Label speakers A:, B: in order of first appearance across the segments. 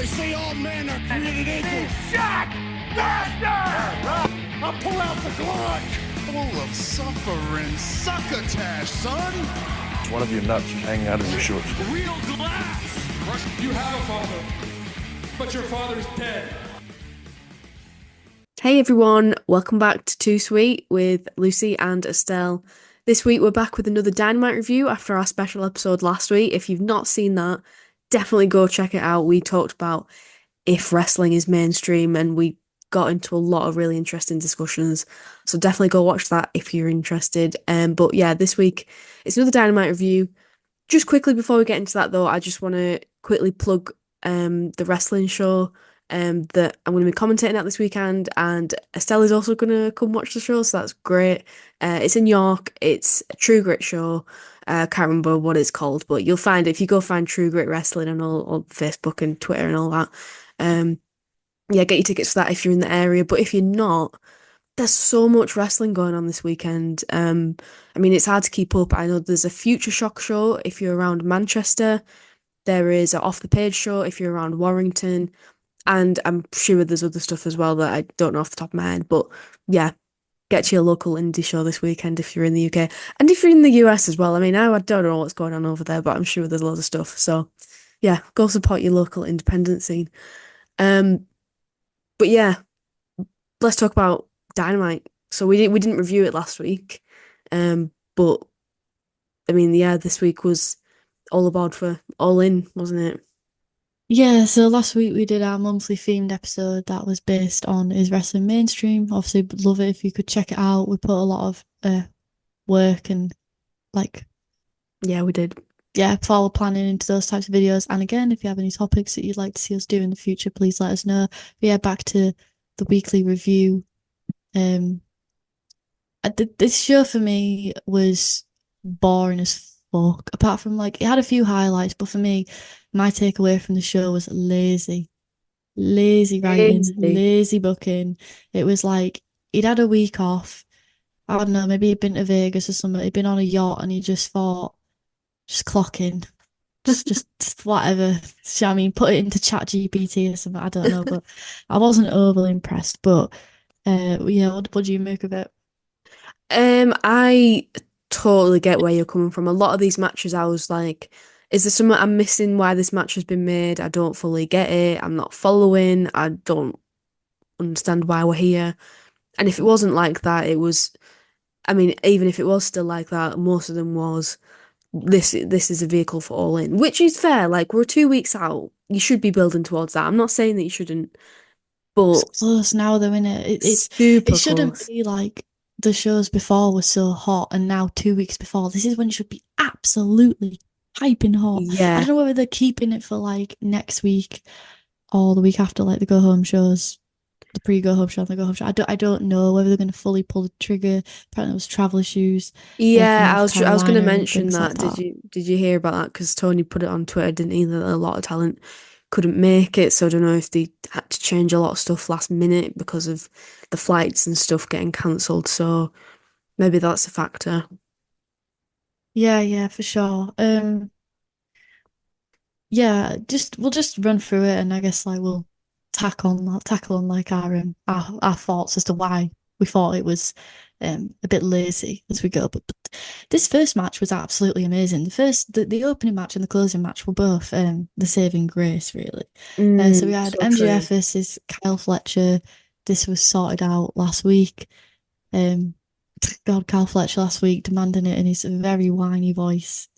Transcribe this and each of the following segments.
A: they say all men are created equal. Shot! Master! I'll pull out the Glock! Full of suffering, succotash, son!
B: One of your nuts is hanging out of your shorts.
A: Real glass!
C: You have a father, but your father's dead.
D: Hey everyone, welcome back to Too Sweet with Lucy and Estelle. This week we're back with another Dynamite review after our special episode last week. If you've not seen that, definitely go check it out. We talked about if wrestling is mainstream and we got into a lot of really interesting discussions. So definitely go watch that if you're interested. But yeah, this week it's another Dynamite review. Just quickly before we get into that though, I just want to quickly plug the wrestling show that I'm going to be commentating at this weekend, and Estelle is also going to come watch the show, so that's great. It's in York. It's a True Grit show. Can't remember what it's called, but you'll find it if you go find True Grit Wrestling on all Facebook and Twitter and all that. Yeah, get your tickets for that if you're in the area. But if you're not, there's so much wrestling going on this weekend. I mean, it's hard to keep up. I know there's a Future Shock show if you're around Manchester. There is an Off the Page show if you're around Warrington. And I'm sure there's other stuff as well that I don't know off the top of my head. But yeah, get to your local indie show this weekend if you're in the UK. And if you're in the US as well. I mean, I don't know what's going on over there, but I'm sure there's loads of stuff. So yeah, go support your local independent scene. But yeah, let's talk about Dynamite. So we didn't review it last week. But I mean, yeah, this week was all aboard for All In, wasn't it?
E: Yeah, so last week we did our monthly themed episode that was based on Is Wrestling Mainstream? Obviously, would love it if you could check it out. We put a lot of work and
D: Yeah, we did.
E: Yeah, forward planning into those types of videos. And again, if you have any topics that you'd like to see us do in the future, please let us know. But yeah, back to the weekly review. This show for me was boring as fuck. Apart from it had a few highlights, but for me, my takeaway from the show was lazy writing, lazy booking. It was like he'd had a week off. I don't know, maybe he'd been to Vegas or something. He'd been on a yacht and he just thought, just clock in, just whatever. So, I mean, put it into ChatGPT or something. I don't know, but I wasn't overly impressed. But yeah, what do you make of it?
D: I totally get where you're coming from. A lot of these matches, I was like, is there something I'm missing why this match has been made? I don't fully get it. I'm not following. I don't understand why we're here. And if it wasn't like that, it was, I mean, even if it was still like that, most of them was, this is a vehicle for All In, which is fair. Like, we're 2 weeks out. You should be building towards that. I'm not saying that you shouldn't, but
E: it's close now though, innit?
D: Super
E: it shouldn't
D: close.
E: be like the shows before were so hot and now 2 weeks before. This is when it should be absolutely piping hot.
D: Yeah.
E: I don't know whether they're keeping it for next week or the week after, the go home shows, the pre-go home show and the go home show. I don't know whether they're going to fully pull the trigger. Apparently, it was travel issues.
D: Yeah, I was going to mention
E: that.
D: Did you hear about that? Because Tony put it on Twitter, didn't he? That a lot of talent couldn't make it. So I don't know if they had to change a lot of stuff last minute because of the flights and stuff getting cancelled. So maybe that's a factor.
E: Yeah, for sure. Yeah, we'll just run through it, and I guess we'll tackle on our thoughts as to why we thought it was a bit lazy as we go. But this first match was absolutely amazing. The opening match and the closing match were both the saving grace, really. So we had MJF versus Kyle Fletcher. This was sorted out last week. God, Kyle Fletcher last week demanding it in his very whiny voice.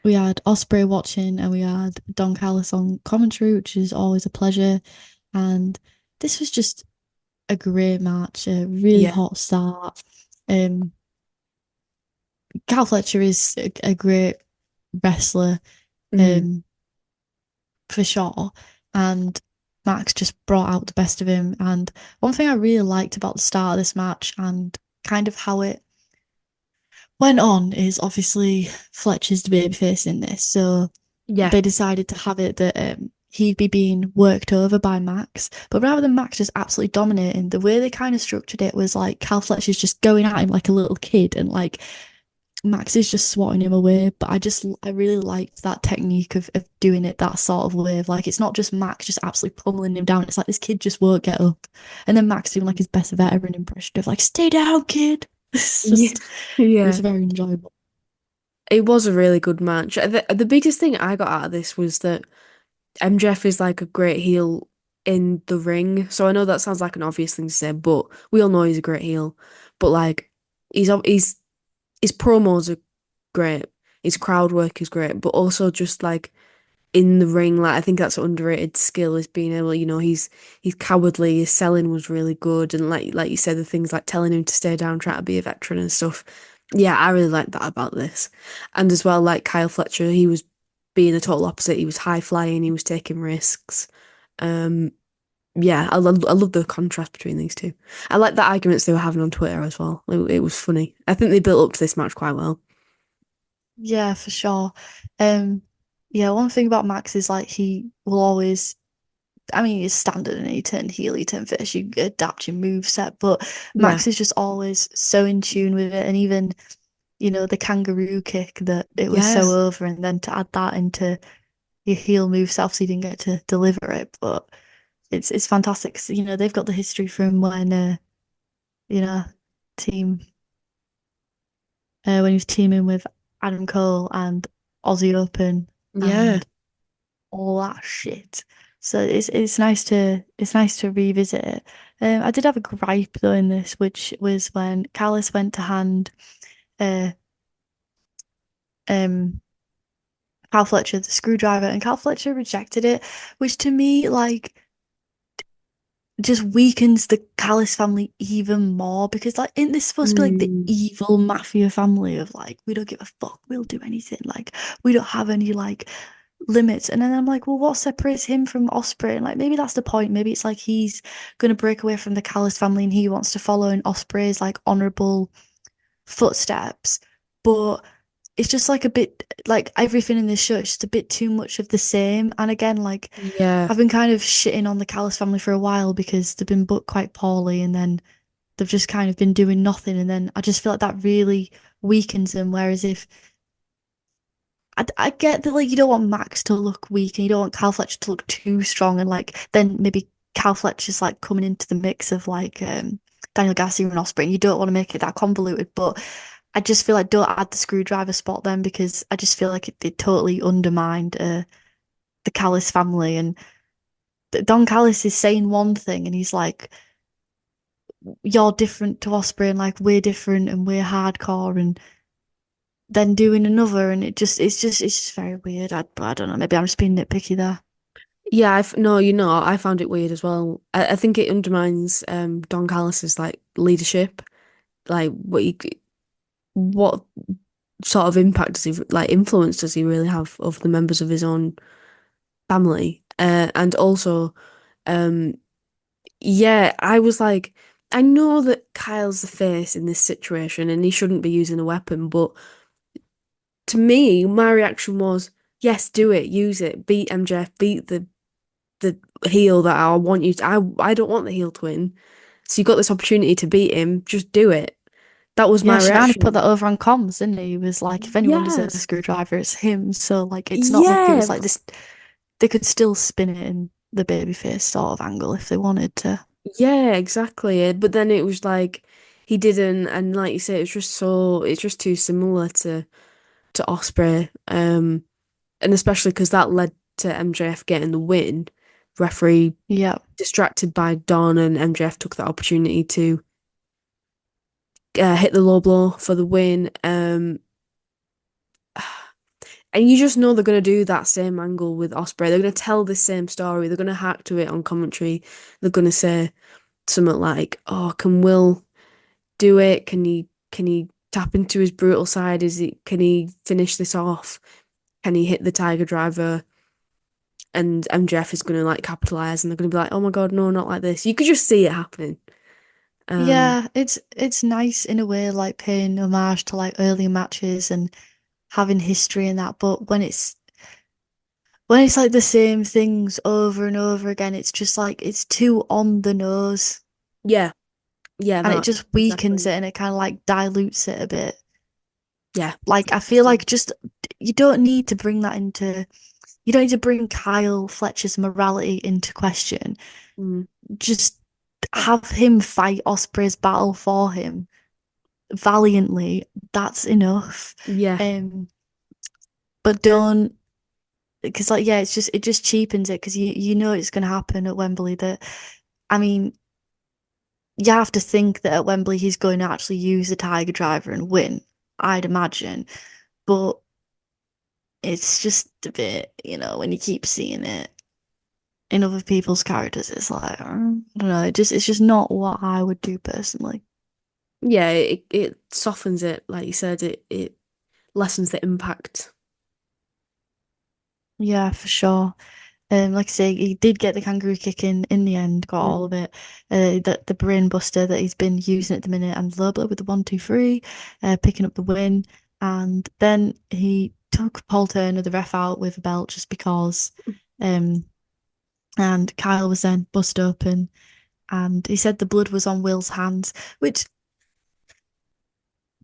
E: We had Osprey watching and we had Don Callis on commentary, which is always a pleasure. And this was just a great match, a really hot start. Kyle Fletcher is a great wrestler, for sure. And Max just brought out the best of him. And one thing I really liked about the start of this match and kind of how it went on is obviously Fletcher's the babyface in this. So they decided to have it that he'd be being worked over by Max. But rather than Max just absolutely dominating, the way they kind of structured it was Cal Fletcher's just going at him like a little kid and Max is just swatting him away, but I really liked that technique of doing it that sort of way. Like it's not just Max just absolutely pummeling him down. It's like this kid just won't get up. And then Max doing like his best veteran impression of like, stay down, kid. It's
D: Yeah.
E: just it
D: Yeah.
E: was very enjoyable.
D: It was a really good match. The biggest thing I got out of this was that MJF is like a great heel in the ring. So I know that sounds like an obvious thing to say, but we all know he's a great heel. But like he's his promos are great. His crowd work is great, but also just like in the ring, like I think that's an underrated skill is being able, he's cowardly, his selling was really good, and like you said, the things like telling him to stay down, try to be a veteran and stuff. Yeah, I really like that about this. And as well, like Kyle Fletcher, he was being the total opposite. He was high flying, he was taking risks. Um, yeah, I love the contrast between these two. I like the arguments they were having on Twitter as well. It was funny. I think they built up to this match quite well.
E: Yeah, for sure. Um, yeah, one thing about Max is like he will always I mean, it's standard and he turned heel, he turned face, you adapt your move set, but
D: Yeah.
E: Max is just always so in tune with it. And even, the kangaroo kick that it was so
D: Yes.
E: over, and then to add that into your heel move set, obviously you didn't get to deliver it, but it's fantastic 'cause, they've got the history from when, you know, team, when he was teaming with Adam Cole and Aussie Open
D: Yeah.
E: and all that shit. So it's nice to revisit it. I did have a gripe though in this, which was when Callis went to hand uh um Cal Fletcher the screwdriver, and Cal Fletcher rejected it, which to me just weakens the Callis family even more, because like isn't this supposed to be like the
D: Mm.
E: evil mafia family of like, we don't give a fuck, we'll do anything, like we don't have any like limits. And then I'm like, well, what separates him from Osprey? And like maybe that's the point. Maybe it's like he's gonna break away from the Callis family and he wants to follow in Osprey's like honorable footsteps. But it's just like a bit like everything in this show, it's just a bit too much of the same. And again, like
D: Yeah.
E: I've been kind of shitting on the Callis family for a while because they've been booked quite poorly, and then they've just kind of been doing nothing. And then I just feel like that really weakens them. Whereas if I get that, like, you don't want Max to look weak and you don't want Cal Fletcher to look too strong, and like then maybe Cal Fletcher's like coming into the mix of like Daniel Garcia and Osprey, and you don't want to make it that convoluted. But I just feel like don't add the screwdriver spot then, because I just feel like it totally undermined the Callis family. And Don Callis is saying one thing and he's like, you're different to Osprey, and like we're different and we're hardcore, and then doing another, and it's just very weird. I don't know, maybe I'm just being nitpicky there.
D: Yeah, no, I found it weird as well. I think it undermines Don Callis's like leadership. Like what sort of impact does he like influence does he really have over the members of his own family? And also, um, yeah, I was like, I know that Kyle's the face in this situation and he shouldn't be using a weapon, but to me, my reaction was, yes, do it, use it, beat MJF, beat the heel that I want you to. I don't want the heel to win. So you got this opportunity to beat him, just do it. That was
E: Yeah,
D: my
E: Shinani put
D: reaction.
E: that over on comms, didn't he? He was like, if anyone
D: Yeah.
E: deserves a screwdriver, it's him. So like, it's not like it
D: Yeah.
E: was like this. They could still spin it in the babyface sort of angle if they wanted to.
D: Yeah, exactly. But then it was like he didn't, and like you say, it's just too similar to Osprey. And especially because that led to MJF getting the win. Referee
E: Yeah,
D: distracted by Don, and MJF took that opportunity to hit the low blow for the win. And you just know they're going to do that same angle with Osprey. They're going to tell the same story. They're going to hack to it on commentary. They're going to say something like, "Oh, can Will do it? Can he tap into his brutal side? Can he finish this off? Can he hit the Tiger Driver?" And MJF is going to like capitalize, and they're going to be like, "Oh my God, no, not like this." You could just see it happening. Um,
E: yeah, it's nice in a way, like paying homage to like earlier matches and having history in that. But when it's like the same things over and over again, it's just like it's too on the nose,
D: yeah, yeah,
E: and it
D: that
E: just weakens
D: exactly.
E: it, and it kind of like dilutes it a bit.
D: Yeah.
E: Like, I feel like just you don't need to bring that into, you don't need to bring Kyle Fletcher's morality into question.
D: Mm.
E: Just have him fight Osprey's battle for him valiantly. That's enough.
D: Yeah.
E: But don't, because like, yeah, it just cheapens it because you know it's going to happen at Wembley. That, I mean, you have to think that at Wembley he's going to actually use the Tiger Driver and win, I'd imagine. But it's just a bit, when you keep seeing it in other people's characters, it's like, I don't know, it's just not what I would do personally.
D: Yeah, it softens it, like you said, it lessens the impact.
E: Yeah, for sure. Like I say, he did get the kangaroo kick in the end, got all
D: Mm.
E: of it. The brain buster that he's been using at the minute, and low blow with the 1, 2, 3, picking up the win. And then he took Paul Turner, the ref, out with a belt just because. And Kyle was then bust open, and he said the blood was on Will's hands, which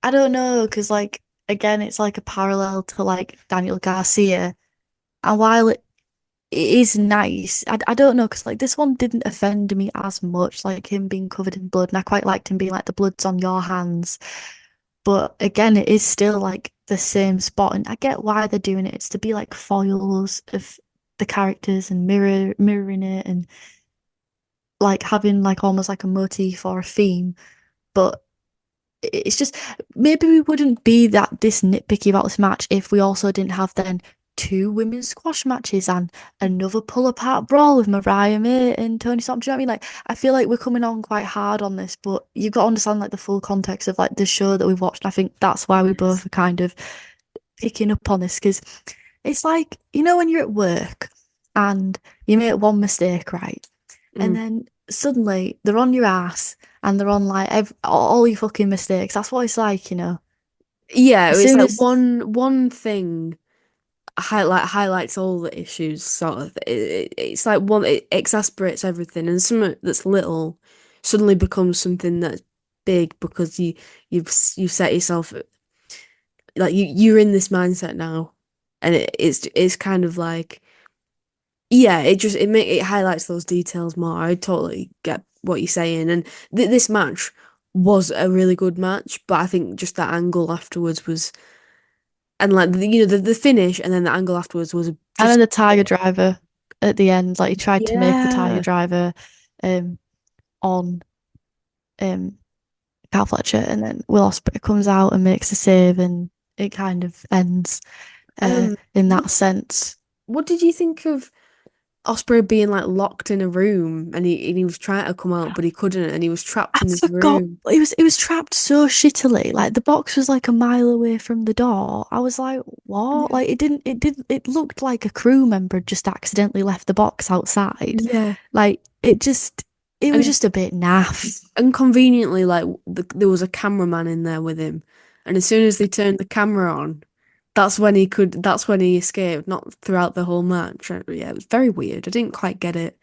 E: I don't know, because like again, it's like a parallel to like Daniel Garcia. And while it is nice. I don't know because like this one didn't offend me as much, like him being covered in blood, and I quite liked him being like the blood's on your hands. But again, it is still like the same spot, and I get why they're doing it. It's to be like foils of the characters and mirroring it, and like having like almost like a motif or a theme. But it's just maybe we wouldn't be this nitpicky about this match if we also didn't have then two women's squash matches and another pull apart brawl with Mariah May and Tony Storm. Do you know what I mean? Like I feel like we're coming on quite hard on this, but you've got to understand like the full context of like the show that we've watched. And I think that's why we both are kind of picking up on this because it's like, when you're at work and you make one mistake, right? And
D: Mm.
E: then suddenly they're on your ass and they're on like all your fucking mistakes. That's what it's like.
D: Yeah,
E: As
D: it's
E: soon
D: like
E: as
D: one thing highlights all the issues, sort of. It's like it exasperates everything, and something that's little suddenly becomes something that's big because you've set yourself like you're in this mindset now, and it's kind of like yeah, it highlights those details more. I totally get what you're saying, and this match was a really good match, but I think just that angle afterwards was, and like the finish, and then the angle afterwards was
E: and then
D: just
E: the Tiger Driver at the end, like he tried to make the Tiger
D: yeah,
E: Driver um on um Cal Fletcher, and then Will Ospreay comes out and makes the save, and it kind of ends in
D: what
E: that sense.
D: what did you think of Osprey being like locked in a room, and he was trying to come out, but he couldn't, and he was trapped
E: I
D: in this
E: forgot
D: room?
E: it was trapped so shittily. Like the box was like a mile away from the door. I was like, what?
D: Yeah.
E: Like it looked like a crew member had just accidentally left the box outside.
D: Yeah.
E: Like it was
D: And
E: just a bit naff.
D: and conveniently, like there was a cameraman in there with him, and as soon as they turned the camera on, that's when he escaped, not throughout the whole match. Yeah, it was very weird. I didn't quite get it.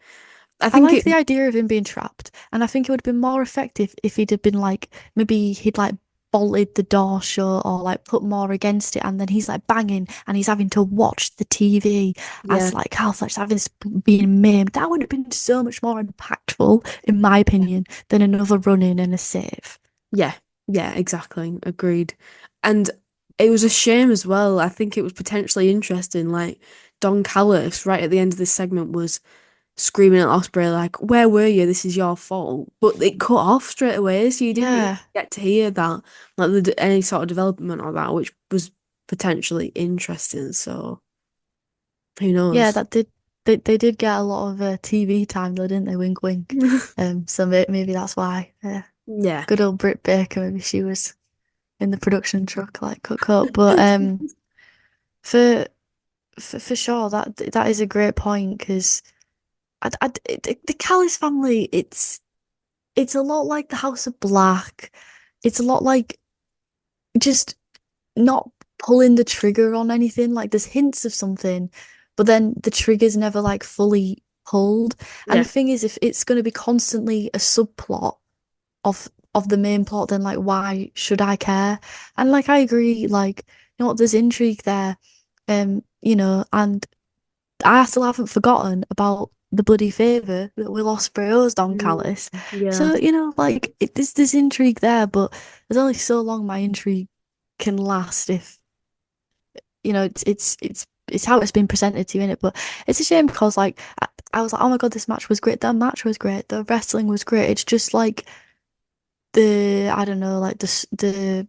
D: I
E: I
D: think
E: like
D: it
E: the idea of him being trapped, and I think it would have been more effective if he'd have been like maybe he'd like bolted the door shut or like put more against it, and then he's like banging and he's having to watch the TV
D: yeah.
E: as like Cal Fletcher's having being maimed. That would have been so much more impactful, in my opinion, than another run in and a save.
D: Yeah, yeah, exactly. Agreed. And it was a shame as well. I think it was potentially interesting. Like Don Callis, right at the end of this segment, was screaming at Osprey like, "Where were you? This is your fault." But it cut off straight away, so you didn't even
E: Yeah,
D: get to hear that, like any sort of development of that, which was potentially interesting. So who
E: yeah,
D: knows?
E: that did. They did get a lot of TV time though, didn't they? Wink, wink. So maybe that's why.
D: Yeah.
E: Good old Britt Baker, maybe she was in the production truck like cut cut. But for for sure that is a great point because the Callis family it's a lot like the House of Black. It's a lot like just not pulling the trigger on anything. Like there's hints of something, but then the trigger's never like fully pulled. And the
D: Yeah.
E: thing is, if it's going to be constantly a subplot of of the main plot, then like why should I care? And like I agree, like you know what, there's intrigue there, and I still haven't forgotten about the bloody favour that Will Ospreay owes Don
D: Mm,
E: Callis.
D: yeah.
E: So like there's intrigue there, but there's only so long my intrigue can last if it's how it's been presented to you in it. But it's a shame because like I was like, oh my God, this match was great. The match was great. The wrestling was great. It's just like I don't know, like the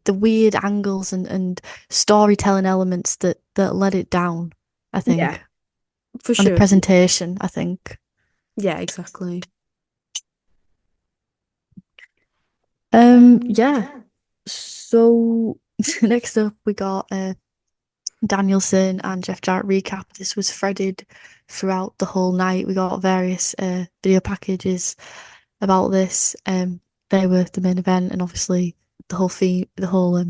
E: weird angles and storytelling elements that let it down, I
D: Yeah,
E: think.
D: for
E: And the
D: sure.
E: presentation, I think.
D: Yeah, exactly.
E: Yeah. So next up we got Danielson and Jeff Jarrett recap. This was threaded throughout the whole night. We got various video packages about this. They were the main event, and obviously the whole theme, the whole I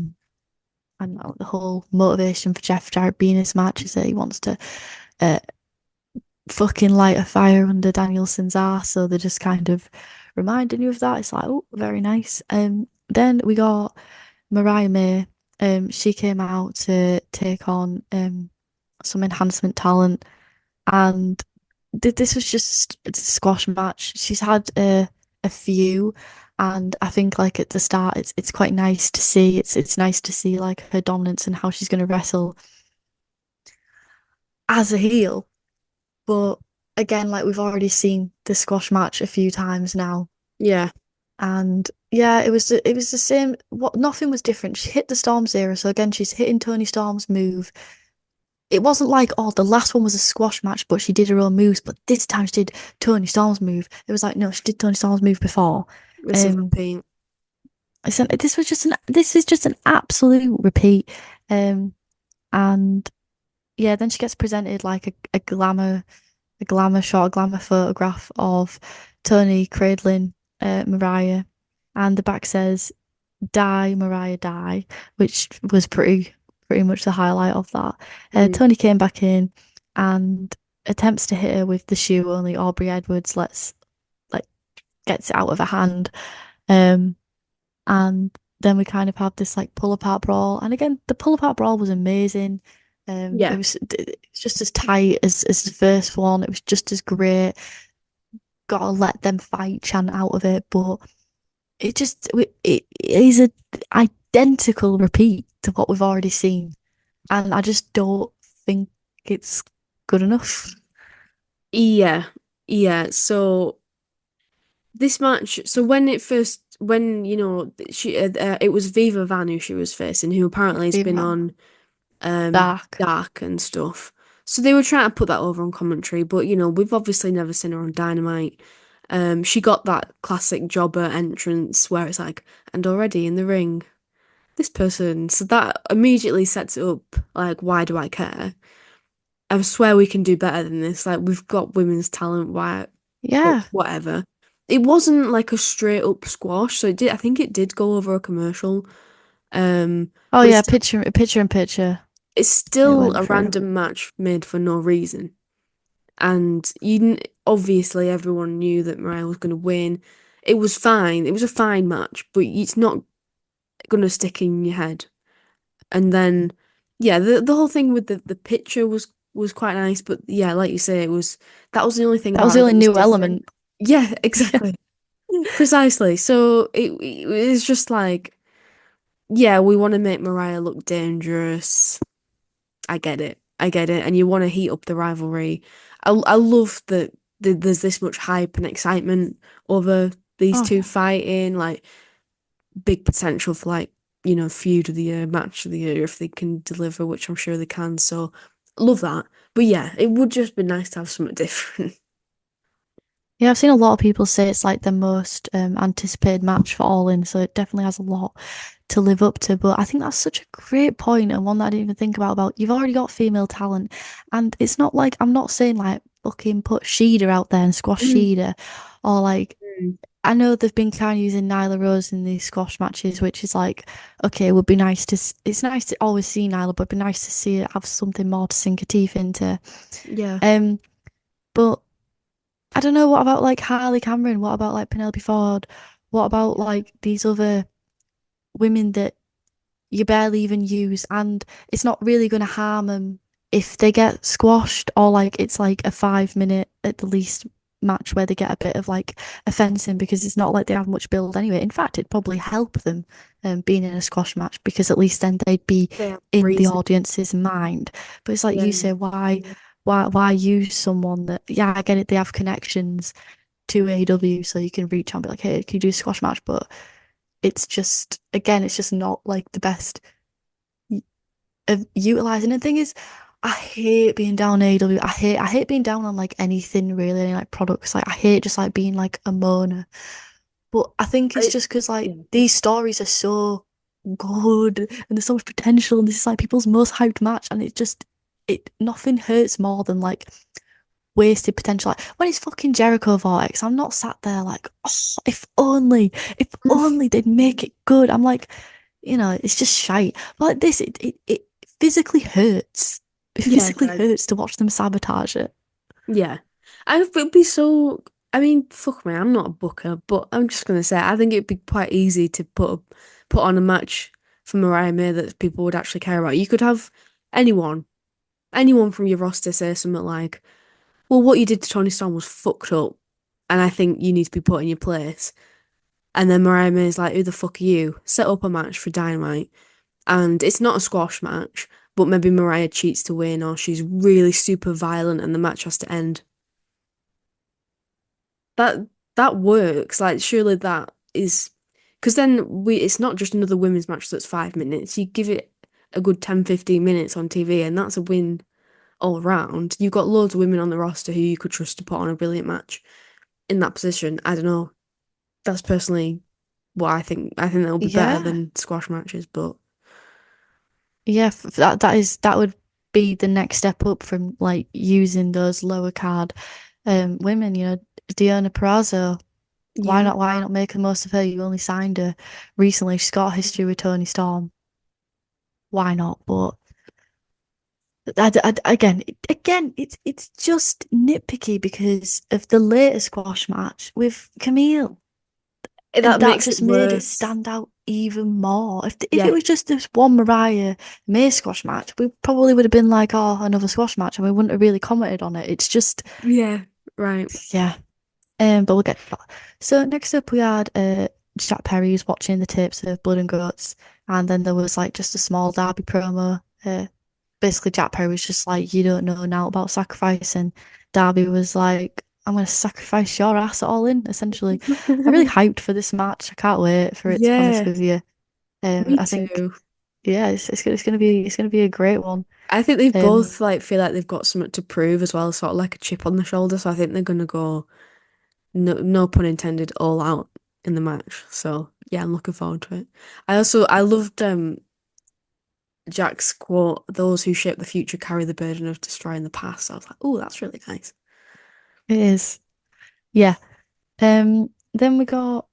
E: don't know, the whole motivation for Jeff Jarrett being in this match is that he wants to uh fucking light a fire under Danielson's ass. So they're just kind of reminding you of that. It's like, oh, very nice. Then we got Mariah May. She came out to take on some enhancement talent, and this was just a squash match. She's had a few, and I think like at the start, it's quite nice to see. It's nice to see like her dominance and how she's going to wrestle as a heel. But again, like we've already seen the squash match a few times now,
D: Yeah.
E: and yeah, it was the same. What nothing was different. She hit the Storm Zero, so again, she's hitting Tony Storm's move. It wasn't like, oh, the last one was a squash match, but she did her own moves. But this time she did Tony Storm's move. It was like, no, she did Tony Storm's move before.
D: It's a
E: Um,
D: repeat.
E: I said this is just an absolute repeat. And yeah, then she gets presented like a glamour shot, a glamour photograph of Tony cradling Mariah, and the back says "Die, Mariah, die," which was pretty much the highlight of that.
D: Mm.
E: Tony came back in and attempts to hit her with the shoe, only Aubrey Edwards like gets it out of her hand. Um, and then we kind of have this like pull apart brawl, and again the pull apart brawl was amazing.
D: Yeah.
E: It's just as tight as the first one. It was just as great. Gotta let them fight chant out of it, but it is a identical repeat to what we've already seen, and I just don't think it's good enough.
D: Yeah. Yeah. So this match, so when it was Viva Van who she was facing, who apparently has been
E: Even
D: on
E: Dark.
D: Dark and stuff. So they were trying to put that over on commentary, but we've obviously never seen her on Dynamite. She got that classic jobber entrance where it's like, and already in the ring, this person. So that immediately sets it up like, why do I care? I swear we can do better than this. Like we've got women's talent, why but
E: Yeah.
D: whatever. It wasn't like a straight up squash, so I think it did go over a commercial.
E: Oh
D: But
E: yeah, picture in picture.
D: it's
E: It
D: still
E: went
D: a
E: through.
D: random match made for no reason. And obviously everyone knew that Mariah was going to win. It was fine. It was a fine match, but it's not going to stick in your head. And then, yeah, the whole thing with the picture was quite nice. But yeah, like you say, that was the only thing
E: That was
D: about
E: the
D: it
E: only
D: that was
E: new
D: different.
E: element.
D: Yeah,
E: Yeah.
D: exactly. Precisely. So it was just like, yeah, we want to make Mariah look dangerous. I get it. I get it. And you want to heat up the rivalry. I love that there's this much hype and excitement over these
E: Oh
D: two
E: yeah.
D: fighting, like big potential for like, feud of the year, match of the year if they can deliver, which I'm sure they can. So love that. But yeah, it would just be nice to have something different.
E: Yeah, I've seen a lot of people say it's like the most anticipated match for All In, so it definitely has a lot to live up to. But I think that's such a great point and one that I didn't even think about you've already got female talent, and it's not like I'm not saying like fucking put Sheeda out there and squash
D: Mm.
E: Sheeda, or like
D: Mm.
E: I know they've been kind of using Nyla Rose in these squash matches, which is like okay, it would be nice it's nice to always see Nyla, but it'd be nice to see it have something more to sink her teeth into.
D: Yeah.
E: But I don't know. What about like Harley Cameron? What about like Penelope Ford? What about like these other women that you barely even use, and it's not really going to harm them if they get squashed, or like it's like a 5 minute at the least match where they get a bit of like offensive, because it's not like they have much build anyway. In fact, it'd probably help them being in a squash match, because at least then they'd be
D: Yeah,
E: in the
D: reason.
E: audience's mind. But it's like
D: Yeah.
E: you say, why use someone that, yeah, I get it, they have connections to AEW, so you can reach out and be like, hey, can you do a squash match? But it's just, again, it's just not like the best of utilizing. The thing is, I hate being down on AEW. I hate being down on like anything really, any like products. Like I hate just like being like a moaner. But I think it's
D: I,
E: just because like
D: yeah.
E: these stories are so good and there's so much potential, and this is like people's most hyped match, and it nothing hurts more than like wasted potential. Like when it's fucking Jericho Vortex, I'm not sat there like, oh, if only they'd make it good. I'm like, it's just shite. But like this, it physically hurts. It
D: Yeah,
E: physically
D: exactly.
E: hurts to watch them sabotage it.
D: Yeah. I it'd be so I mean, fuck me, I'm not a booker, but I'm just gonna say I think it'd be quite easy to put on a match for Mariah May that people would actually care about. You could have anyone, anyone from your roster say something like, well, what you did to Tony Storm was fucked up, and I think you need to be put in your place. And then Mariah May's like, who the fuck are you? Set up a match for Dynamite. And it's not a squash match, but maybe Mariah cheats to win, or she's really super violent and the match has to end. That that works. Like surely that is because then we it's not just another women's match that's 5 minutes. You give it a good 10, 15 minutes on TV and that's a win all around. You've got loads of women on the roster who you could trust to put on a brilliant match in that position. I don't know. That's personally what I think. I think that'll be better
E: Yeah.
D: than squash matches, but
E: Yeah, that would be the next step up from like using those lower card women, Diana Perazzo. Why
D: yeah.
E: not why not make the most of her? You only signed her recently. She's got a history with Tony Storm. Why not? But again, it's just nitpicky because of the latest squash match with Camille, and
D: That
E: that
D: makes it
E: just made it
D: worse.
E: stand out even more. If it
D: Yeah.
E: was just this one Mariah May squash match, we probably would have been like, oh, another squash match, and we wouldn't have really commented on it. It's just,
D: Yeah. Right.
E: yeah. But we'll get to that. So next up, we had Jack Perry's watching the tapes of Blood and Guts, and then there was like just a small Derby promo. Basically, Jack Perry was just like, "You don't know now about sacrifice," and Darby was like, "I'm gonna sacrifice your ass all in." Essentially, I'm really hyped for this match. I can't wait for it. To be honest
D: Yeah,
E: with you,
D: me
E: I think,
D: too.
E: yeah, it's gonna be a great one.
D: I think they've
E: Um,
D: both like feel like they've got something to prove as well, sort of like a chip on the shoulder. So I think they're gonna go no pun intended, all out in the match. So yeah, I'm looking forward to it. I loved Jack's quote, those who shape the future carry the burden of destroying the past. I was like, oh, that's really nice.
E: it is, yeah. Then we got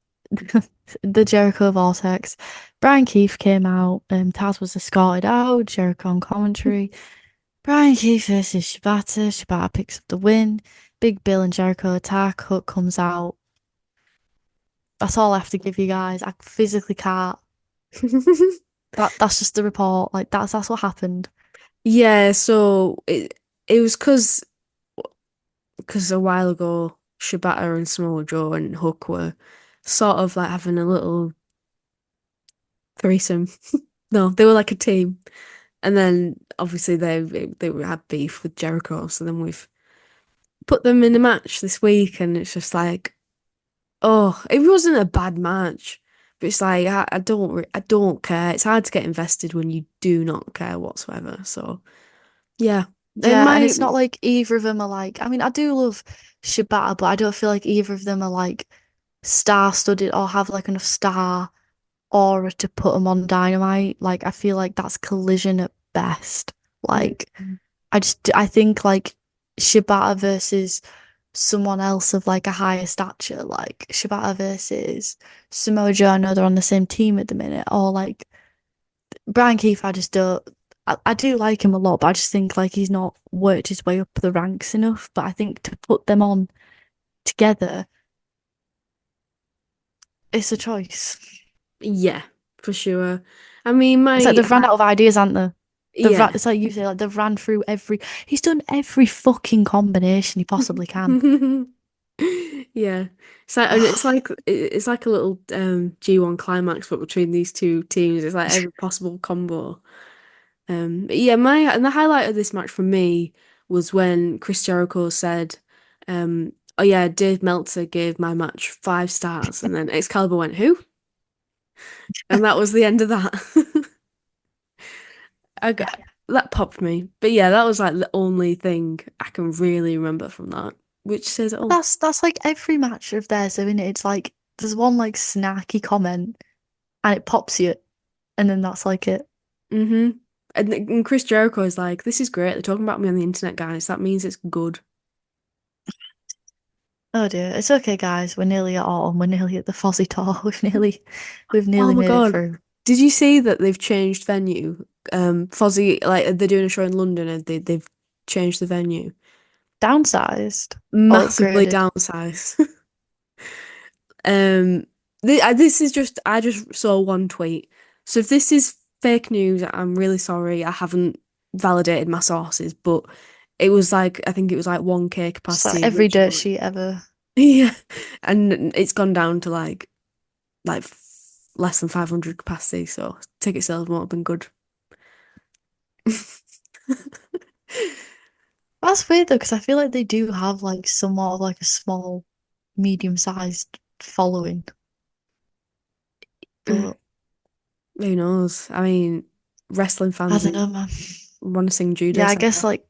E: the Jericho Vortex. Brian Keith came out. Taz was escorted out. Jericho on commentary. Brian Keith versus Shibata. Shibata picks up the win. Big Bill and Jericho attack. Hook comes out. That's all I have to give you guys. I physically can't. That's just the report. Like that's what happened.
D: Yeah, so it was because a while ago Shibata and Samoa Joe and Hook were sort of like having a little threesome. No, they were like a team. And then obviously they had beef with Jericho, so then we've put them in a match this week, and it's just like, oh, it wasn't a bad match, but it's like I don't care. It's hard to get invested when you do not care whatsoever. So yeah, and
E: Yeah, and
D: my
E: it's not like either of them are like. I mean, I do love Shibata, but I don't feel like either of them are like star-studded or have like enough star aura to put them on Dynamite. Like, I feel like that's collision at best. Like, I think like Shibata versus someone else of like a higher stature, like Shibata versus Samoa Joe. I know they're on the same team at the minute, or like Brian Keith. I just don't. I do like him a lot, but I just think like he's not worked his way up the ranks enough. But I think to put them on together, It's a choice.
D: Yeah, for sure. I mean,
E: It's like
D: my
E: they've ran out of ideas, haven't they?
D: yeah.
E: It's like you say, like they've ran through every. He's done every fucking combination he possibly can.
D: Yeah. So and it's like a little G1 climax, but between these two teams, it's like every possible combo. But yeah, my and the highlight of this match for me was when Chris Jericho said, "Oh yeah, Dave Meltzer gave my match 5 stars," and then Excalibur went, "Who?" And that was the end of that. I got, that popped me. But yeah, that was like the only thing I can really remember from that, which says it all.
E: That's like every match of theirs, though, isn't it? It's like there's one like snarky comment and it pops you, and then that's like it.
D: hmm and Chris Jericho is like, "This is great. They're talking about me on the internet, guys. That means it's good."
E: Oh dear, it's okay, guys. We're nearly at autumn. We're nearly at the Fozzy tour. We've
D: Oh
E: nearly
D: my
E: made it
D: God.
E: through.
D: Did you see that they've changed venue? Fozzy, like they're doing a show in London and they've changed the venue.
E: Downsized or
D: Massively
E: upgraded.
D: downsized. Um, this is just I just saw one tweet. So if this is fake news, I'm really sorry. I haven't validated my sources, but it was like I think it was like 1K
E: Just like
D: capacity
E: every dirt
D: originally.
E: sheet ever.
D: Yeah, and it's gone down to like less than 500 capacity. So ticket sales won't have been good.
E: That's weird though, because I feel like they do have like somewhat of like a small, medium-sized following. But
D: Who knows? I mean, wrestling
E: I
D: fans
E: don't know, man.
D: want to sing
E: Yeah,
D: Judas,
E: I
D: I
E: guess
D: guess.
E: like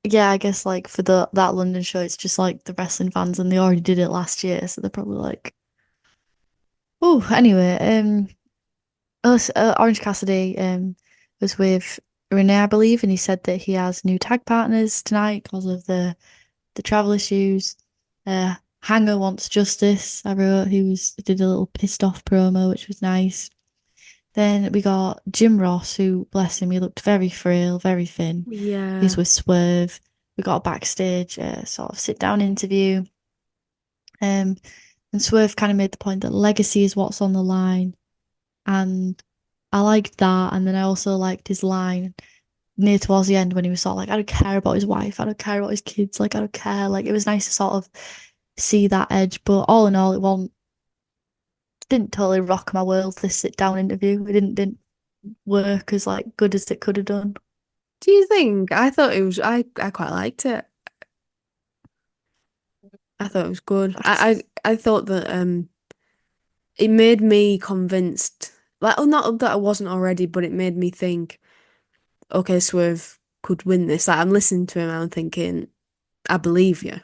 E: yeah, I guess like for the that London show, it's just like the wrestling fans, and they already did it last year, so they're probably like, oh, anyway, Orange Cassidy was with Renee, I believe, and he said that he has new tag partners tonight because of the travel issues. Uh, Hanger wants justice. I wrote he did a little pissed off promo, which was nice. Then we got Jim Ross, who, bless him, he looked very frail, very thin. He's
D: Yeah.
E: with Swerve. We got a backstage sort of sit down interview. Um, and Swerve kind of made the point that legacy is what's on the line. And I liked that. And then I also liked his line near towards the end when he was sort of like, I don't care about his wife. I don't care about his kids. Like, I don't care. Like, it was nice to sort of see that edge. But all in all, it wasn't, didn't totally rock my world, this sit down interview. It didn't work as like good as it could have done.
D: Do you think? I thought it was. I quite liked it. I thought it was good. I thought that it made me convinced. Like, oh, not that I wasn't already, but it made me think. Okay, Swerve could win this. Like, I'm listening to him and I'm thinking, I believe you.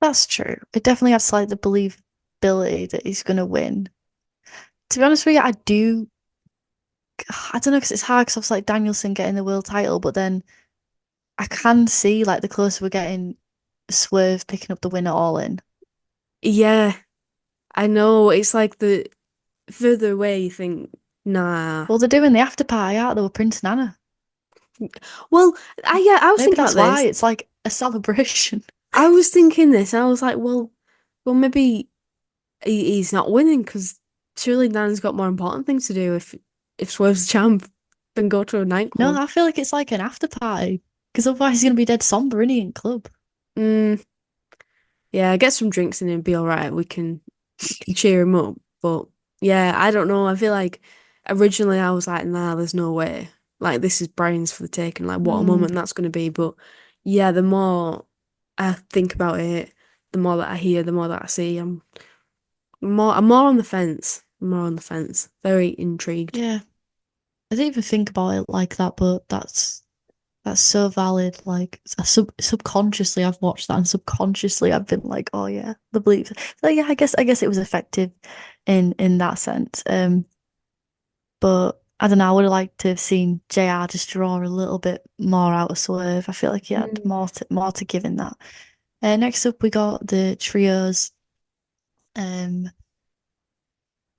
E: That's true. It definitely adds like the believability that he's gonna win. To be honest with you, I don't know because it's hard because I was like Danielson getting the world title, but then I can see like the closer we're getting, Swerve picking up the win at All In.
D: Yeah, I know. It's like the further away you think, nah.
E: Well, they're doing the after party, aren't they, with Prince Nana?
D: Well, yeah, I was
E: Maybe
D: thinking about
E: that's why
D: this.
E: it's like a celebration.
D: I was thinking this. I was like, well, maybe he's not winning because surely Nan's got more important things to do if Swerve's the champ than go to a
E: No,
D: nightclub.
E: I feel like it's like an after party because otherwise he's gonna be dead somber, isn't he, in club?
D: Mm, yeah, get some drinks in and be all right. We can cheer him up. But yeah, I don't know. I feel like originally I was like, nah, there's no way. Like this is brains for the taking. Like what a
E: Mm,
D: moment that's going to be. But yeah, the more I think about it, the more that I hear, the more that I see, I'm more on the fence. I'm more on the fence. Very intrigued.
E: yeah, I didn't even think about it like that, but that's so valid. Like subconsciously, I've watched that, and subconsciously, I've been like, oh yeah, the beliefs. So yeah, I guess it was effective in that sense. But I don't know. I would have liked to have seen JR just draw a little bit more out of Swerve. I feel like he had
D: Mm.
E: more to give in that. Next up, we got the trios. Um,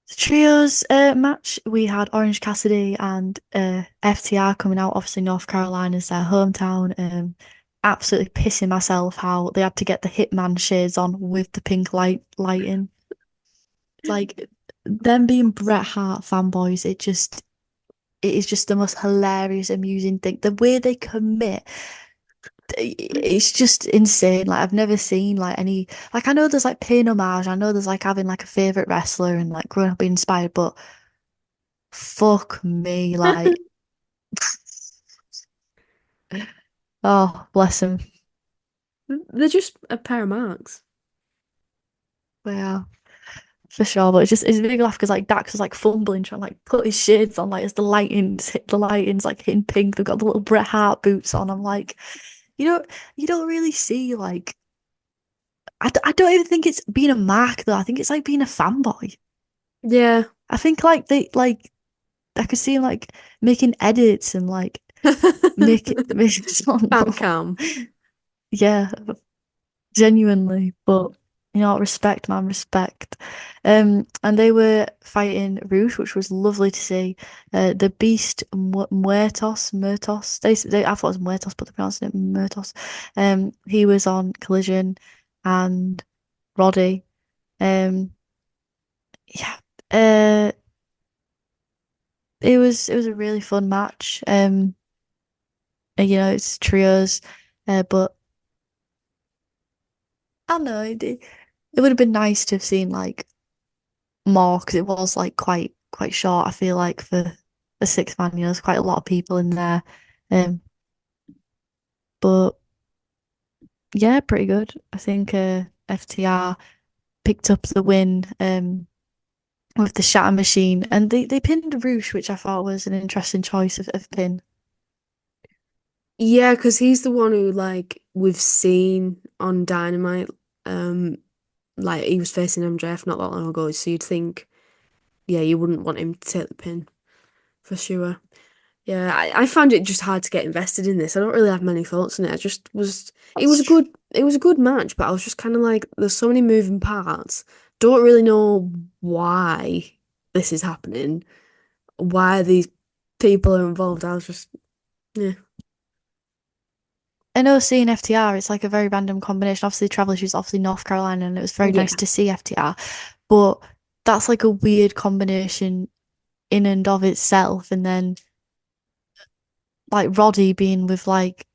E: the trios match. We had Orange Cassidy and FTR coming out. Obviously, North Carolina's their hometown. Absolutely pissing myself how they had to get the Hitman shades on with the pink lighting. Like them being Bret Hart fanboys, it is just the most hilarious, amusing thing. The way they commit, it's just insane. Like I've never seen like any like I know there's like paying homage, I know there's like having like a favorite wrestler and like growing up being inspired, but fuck me, like oh bless him.
D: They're just a pair of marks.
E: Yeah, for sure. But it's a big laugh because like Dax was like fumbling trying to like put his shades on like as the lightings like hitting pink. They've got the little Bret Hart boots on. I'm like, you don't you don't really see like I don't even think it's being a mark though. I think it's like being a fanboy.
D: Yeah.
E: I think like they like I could see him like making edits and like make it sound
D: Fan cam.
E: yeah, genuinely. But you know, respect, man, respect. And they were fighting Rouge, which was lovely to see. The Beast Muertos. They I thought it was Muertos, but they pronounced it Muertos. He was on Collision, and Roddy. Um, yeah. It was a really fun match. You know, it's trios, but I don't know. It would have been nice to have seen like more because it was like quite short. I feel like for a six man, you know, there's quite a lot of people in there. Um, but yeah, pretty good. I think FTR picked up the win with the Shatter Machine, and they pinned Roosh, which I thought was an interesting choice of pin.
D: Yeah, because he's the one who like we've seen on Dynamite. Um, like he was facing MJF not that long ago, so you'd think, yeah, you wouldn't want him to take the pin for sure. Yeah, I found it just hard to get invested in this. I don't really have many thoughts on it. I just was it
E: That's
D: was a
E: true.
D: good match, but I was just kind of like there's so many moving parts. Don't really know why this is happening, why these people are involved. I was just yeah.
E: I know seeing FTR, it's like a very random combination. Obviously, Travelers was obviously North Carolina, and it was very nice
D: Yeah.
E: to see FTR. But that's like a weird combination in and of itself. And then like Roddy being with like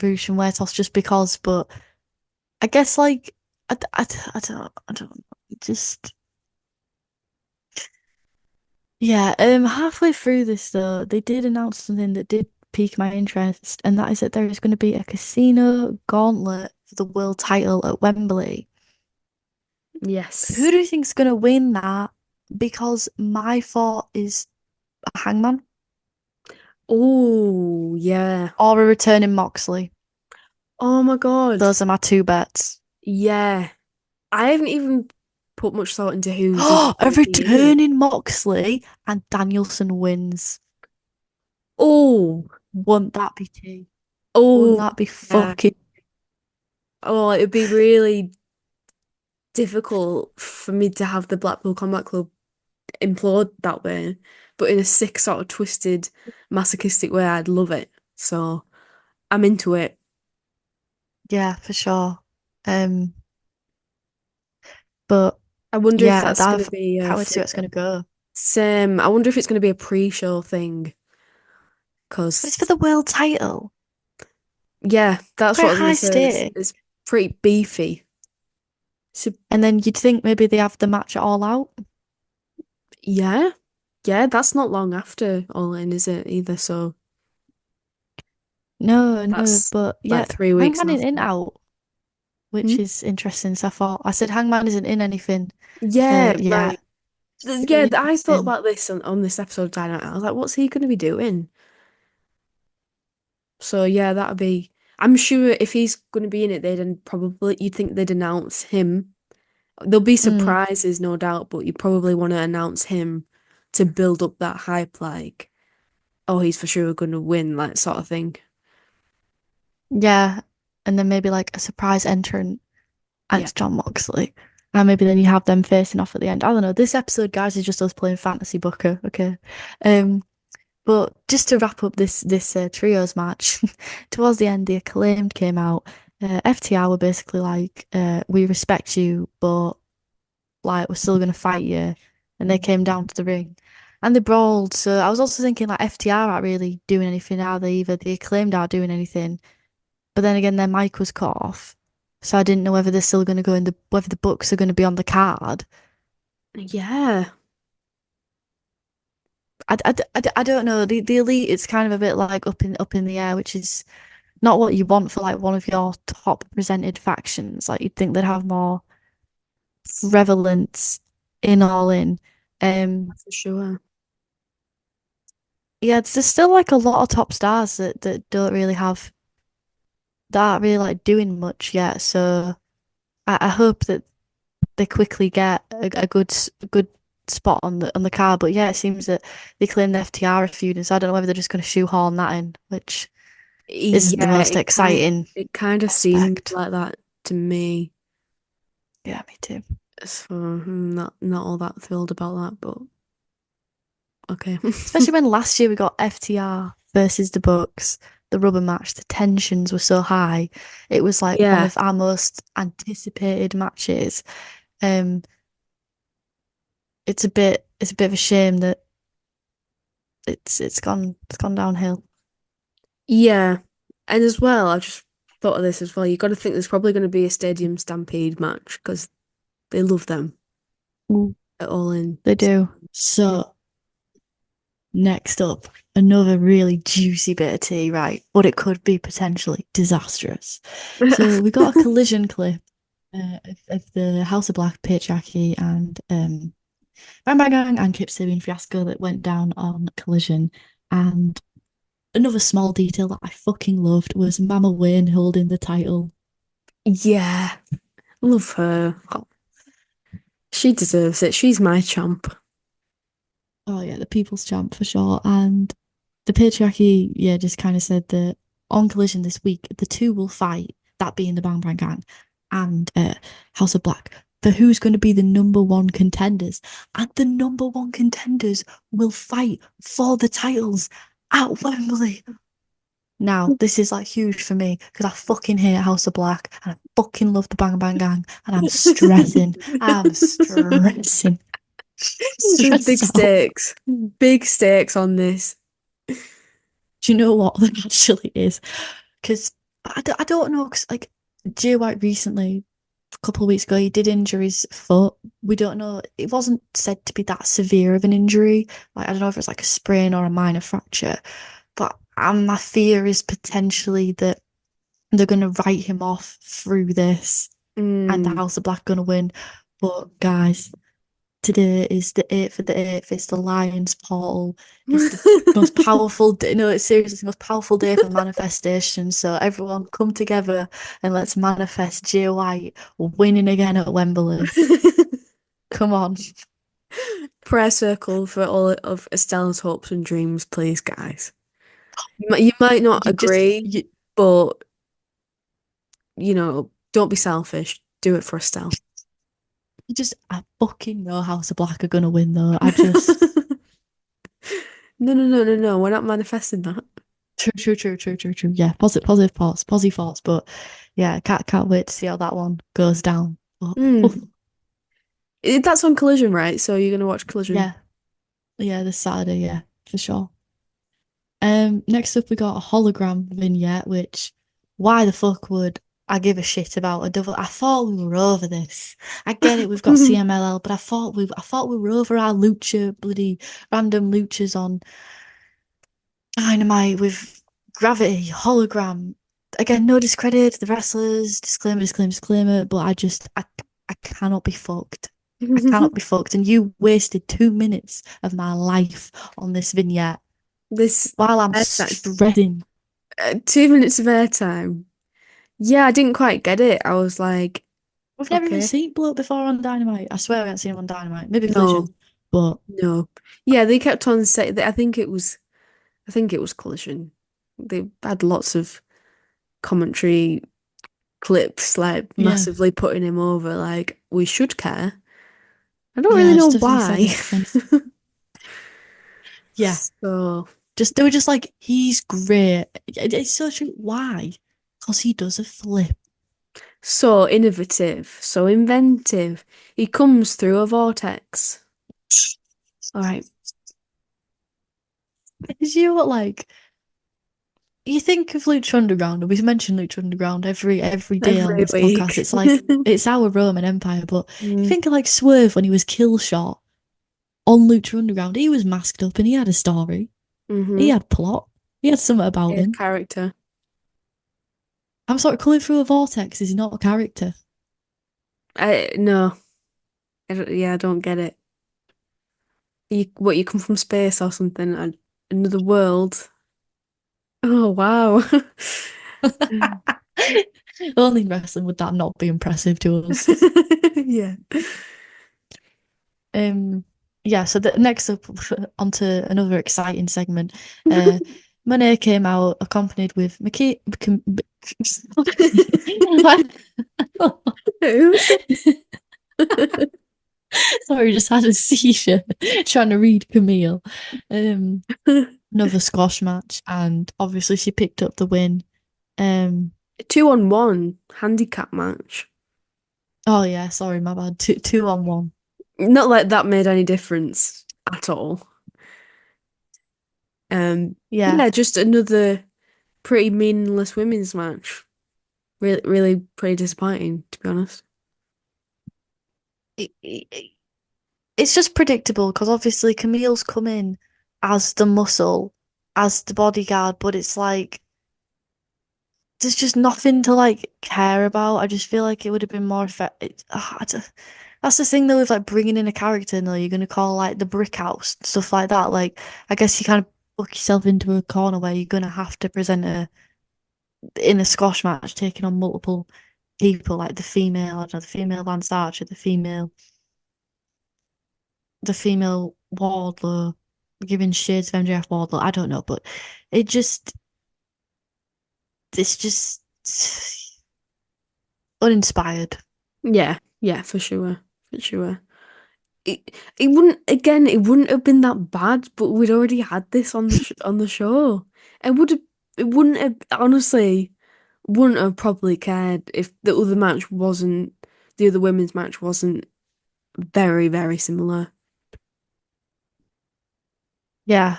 E: Roosh and Wertos just because. But I guess like I don't know. Just yeah. Halfway through this though, they did announce something that did pique my interest, and that is that there is going to be a casino gauntlet for the world title at Wembley. Who
D: Yes.
E: do you think's gonna win that? Because my thought is a Hangman
D: Oh, yeah.
E: or a returning Moxley.
D: Oh my God.
E: Those are my two bets.
D: Yeah. I haven't even put much thought into who's even
E: A
D: going to be in it.
E: returning Moxley and Danielson wins.
D: Oh,
E: Wouldn't that be tea? Wouldn't
D: oh,
E: that be
D: yeah.
E: fucking?
D: Oh, it would be really difficult for me to have the Blackpool Combat Club implode that way, but in a sick, sort of twisted, masochistic way, I'd love it. So I'm into it.
E: Yeah, for sure. Um, but
D: I wonder if
E: yeah,
D: that's going to
E: that
D: be
E: can't wait to see what's gonna go.
D: same. I wonder if it's going to be a pre-show thing,
E: But it's for
D: because
E: the world title.
D: yeah, that's what
E: Quite
D: I was going
E: high
D: to say.
E: stake.
D: It's pretty beefy. So
E: And then you'd think maybe they have the match at All Out.
D: yeah, yeah, that's not long after All In, is it either? So
E: No, no,
D: that's
E: but
D: like
E: yeah,
D: 3 weeks
E: Hangman
D: after.
E: in out,
D: Hmm?
E: which is interesting. So I said Hangman isn't in anything.
D: Yeah,
E: Yeah,
D: like
E: it's
D: yeah,
E: really
D: I thought
E: interesting.
D: about this on this episode of Dynamite. I was like, what's he going to be doing? So yeah, that'd be. I'm sure if he's going to be in it, they'd probably you'd think they'd announce him. There'll be
E: Mm,
D: surprises, no doubt, but you probably want to announce him to build up that hype, like, oh, he's for sure going to win, like sort of thing.
E: yeah, and then maybe like a surprise entrant, and
D: Yeah.
E: it's John Moxley, and maybe then you have them facing off at the end. I don't know. This episode, guys, is just us playing fantasy booker. Okay, um, but just to wrap up this trios match, towards the end, the acclaimed came out. FTR were basically like, "We respect you, but like, we're still gonna fight you. And they came down to the ring and they brawled. So I was also thinking like FTR aren't really doing anything, are they? Either the Acclaimed aren't doing anything. But then again, their mic was cut off. So I didn't know whether they're still gonna go in whether the Bucks are gonna be on the card.
D: Yeah.
E: I don't know. The Elite, it's kind of a bit like up in the air, which is not what you want for like one of your top presented factions. Like you'd think they'd have more relevance in All In.
D: For sure.
E: Yeah, there's still like a lot of top stars that don't really have that aren't really like doing much yet. So I hope that they quickly get a good spot on the card. But yeah, it seems that they claim the FTR are feuding, so I don't know whether they're just going to shoehorn that in, which isn't the
D: Yeah,
E: most exciting
D: it kind of seemed
E: aspect.
D: like that to me.
E: Yeah, me too.
D: So I'm not all that thrilled about that, but okay.
E: Especially when last year we got FTR versus the Bucks, the rubber match, the tensions were so high. It was like one
D: Yeah.
E: of our most anticipated matches. Um, it's a bit of a shame that it's gone downhill.
D: Yeah. And as well, I just thought of this as well. You got to think there's probably going to be a Stadium Stampede match because they love them
E: Mm.
D: at All In.
E: They do. So next up, another really juicy bit of tea, right? But it could be potentially disastrous. So we got a collision clip of the House of Black patriarchy and Bang Bang Gang and Kip Sabian fiasco that went down on Collision. And another small detail that I fucking loved was Mama Wayne holding the title.
D: Yeah. Love her. She deserves it. She's my champ.
E: Oh yeah, the people's champ for sure. And the patriarchy, yeah, just kind of said that on Collision this week, the two will fight, that being the Bang Bang Gang and House of Black, for who's going to be the number one contenders. And the number one contenders will fight for the titles at Wembley. Now, this is like huge for me because I fucking hate House of Black and I fucking love the Bang Bang Gang and I'm stressing. I'm stressing.
D: There's big
E: Stressed out.
D: stakes. Big stakes on this.
E: Do you know what that actually is? Because I don't know, because like Jay White recently, a couple of weeks ago, he did injure his foot. We don't know. It wasn't said to be that severe of an injury. Like, I don't know if it's like a sprain or a minor fracture. But my fear is potentially that they're going to write him off through this and the
D: Mm.
E: House of Black going to win. But guys, today is the 8th of the 8th. It's the Lions portal. It's the most powerful day. No, it's seriously the most powerful day for manifestation. So everyone come together and let's manifest Jay White winning again at Wembley. Come on.
D: Prayer circle for all of Estella's hopes and dreams, please, guys. You might not
E: You just
D: agree, but don't be selfish. Do it for Estelle.
E: I fucking know House of Black are gonna win though. I just
D: No, no, no, no, no. We're not manifesting that.
E: true. Yeah, positive thoughts. But yeah, can't wait to see how that one goes down. But, oof,
D: Mm. That's on Collision, right? So you're gonna watch Collision.
E: yeah, this Saturday, yeah, for sure. Next up we got a hologram vignette, which why the fuck would I give a shit about a double? I thought we were over this. I get it, we've got CMLL, but I thought we were over our lucha bloody random luchas on Dynamite with Gravity, hologram. Again, no discredit to the wrestlers, disclaimer, but I cannot be fucked. I cannot be fucked. And you wasted 2 minutes of my life on this vignette
D: This
E: while I'm
D: airtime,
E: shredding.
D: 2 minutes of airtime. Yeah, I didn't quite get it. I was like,
E: We've never even
D: okay,
E: seen Bloke before on Dynamite. I swear we haven't seen him on Dynamite. Maybe
D: no,
E: Collision, but
D: no. Yeah, they kept on saying that. I think it was Collision. They had lots of commentary clips, like
E: yeah,
D: massively putting him over. Like we should care. I don't really
E: yeah,
D: know
E: just everything said
D: why.
E: makes sense. Yeah,
D: So
E: they were just like, he's great. It's so true. Why? Because he does a flip.
D: So innovative, so inventive. He comes through a vortex. All right.
E: You know what, like, you think of Lucha Underground, and we mention Lucha Underground every day on
D: Every
E: this podcast.
D: week.
E: It's like it's our Roman Empire, but you
D: Mm,
E: think of like Swerve when he was kill shot on Lucha Underground. He was masked up and he had a story. He
D: mm-hmm.
E: had plot. He had something about
D: His
E: him.
D: character.
E: I'm sorry, coming through a vortex is not a character.
D: I no. I don't get it. You come from space or something? Another world? Oh wow.
E: Only in wrestling would that not be impressive to us.
D: Yeah.
E: Um, yeah, so the next up onto another exciting segment. Monet came out accompanied with Mickey.
D: Who?
E: Sorry, just had a seizure trying to read Camille. Um, Another squash match, and obviously she picked up the win. Um,
D: 2-on-1 handicap match.
E: oh yeah, sorry, my bad. Two on one.
D: Not like that made any difference at all.
E: Yeah,
D: Yeah, just another pretty meaningless women's match. Really, really pretty disappointing, to be honest.
E: it- it's just predictable because obviously Camille's come in as the muscle, as the bodyguard, but it's like there's just nothing to like care about. I just feel like it would have been more effective. That's the thing though with like bringing in a character, though you're gonna call like the brick house stuff like that. Like I guess you kind of book yourself into a corner where you're gonna have to present a in a squash match taking on multiple people, like the female, I don't know, the female Lance Archer, the female Wardlow, giving shades of MJF Wardlow. I don't know, but it just it's just uninspired.
D: Yeah, yeah, for sure, for sure. It wouldn't again. It wouldn't have been that bad, but we'd already had this on the on the show. It would have. It wouldn't have honestly. Wouldn't have probably cared if the other match wasn't. The other women's match wasn't very, very similar.
E: Yeah.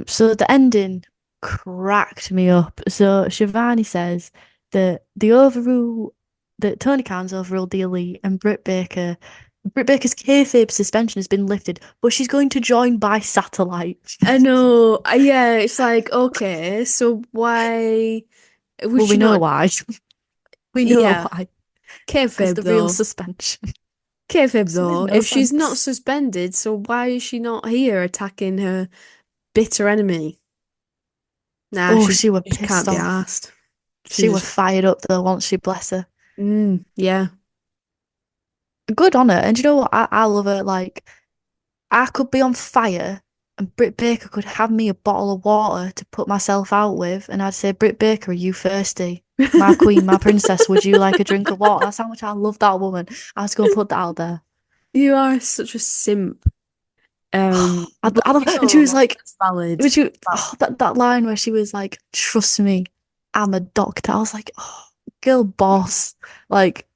E: So the ending cracked me up. So Shivani says that Tony Khan's overruled the Elite and Britt Baker's kayfabe suspension has been lifted, but she's going to join by satellite.
D: I know. Yeah, it's like okay, so why would
E: Well, we
D: she
E: know
D: not?
E: why. We know
D: Yeah,
E: why. Because
D: kayfabe
E: the real
D: though.
E: suspension.
D: Kayfabe
E: Doesn't make
D: though.
E: no
D: If she's not
E: sense.
D: suspended, so why is she not here attacking her bitter enemy? Nah,
E: Oh, she were
D: she can't
E: pissed
D: be
E: off.
D: asked. She
E: She were
D: just
E: fired up though once she bless her.
D: yeah.
E: Good on her. And you know what? I love her. Like, I could be on fire and Britt Baker could have me a bottle of water to put myself out with, and I'd say, Britt Baker, are you thirsty? My queen, my princess, would you like a drink of water? That's how much I love that woman. I was going to put that out there.
D: You are such a simp. But
E: I love,
D: you know
E: and she was
D: what?
E: like,
D: That's valid.
E: would you, oh, that line where she was like, trust me, I'm a doctor. I was like, oh, girl boss. Like,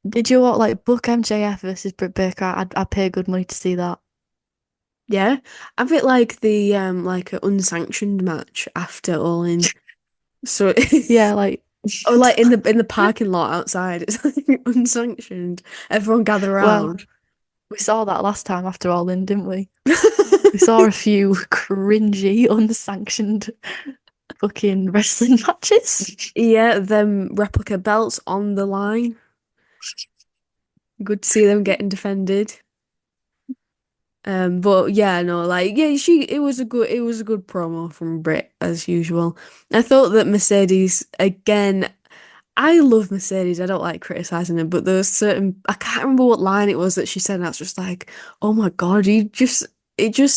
E: did you want like book MJF versus Britt Baker? I'd pay good money to see that.
D: Yeah, I feel like the like an unsanctioned match after All In. So
E: Yeah, like,
D: or like in the parking lot outside, it's like unsanctioned. Everyone gather
E: well,
D: around.
E: we saw that last time after All In, didn't we? We saw a few cringy, unsanctioned fucking wrestling matches.
D: Yeah, them replica belts on the line. Good to see them getting defended. But yeah, no, like yeah, it was a good promo from Britt as usual. I thought that Mercedes again. I love Mercedes. I don't like criticizing her, but there's certain I can't remember what line it was that she said, and that's just like, oh my God, it just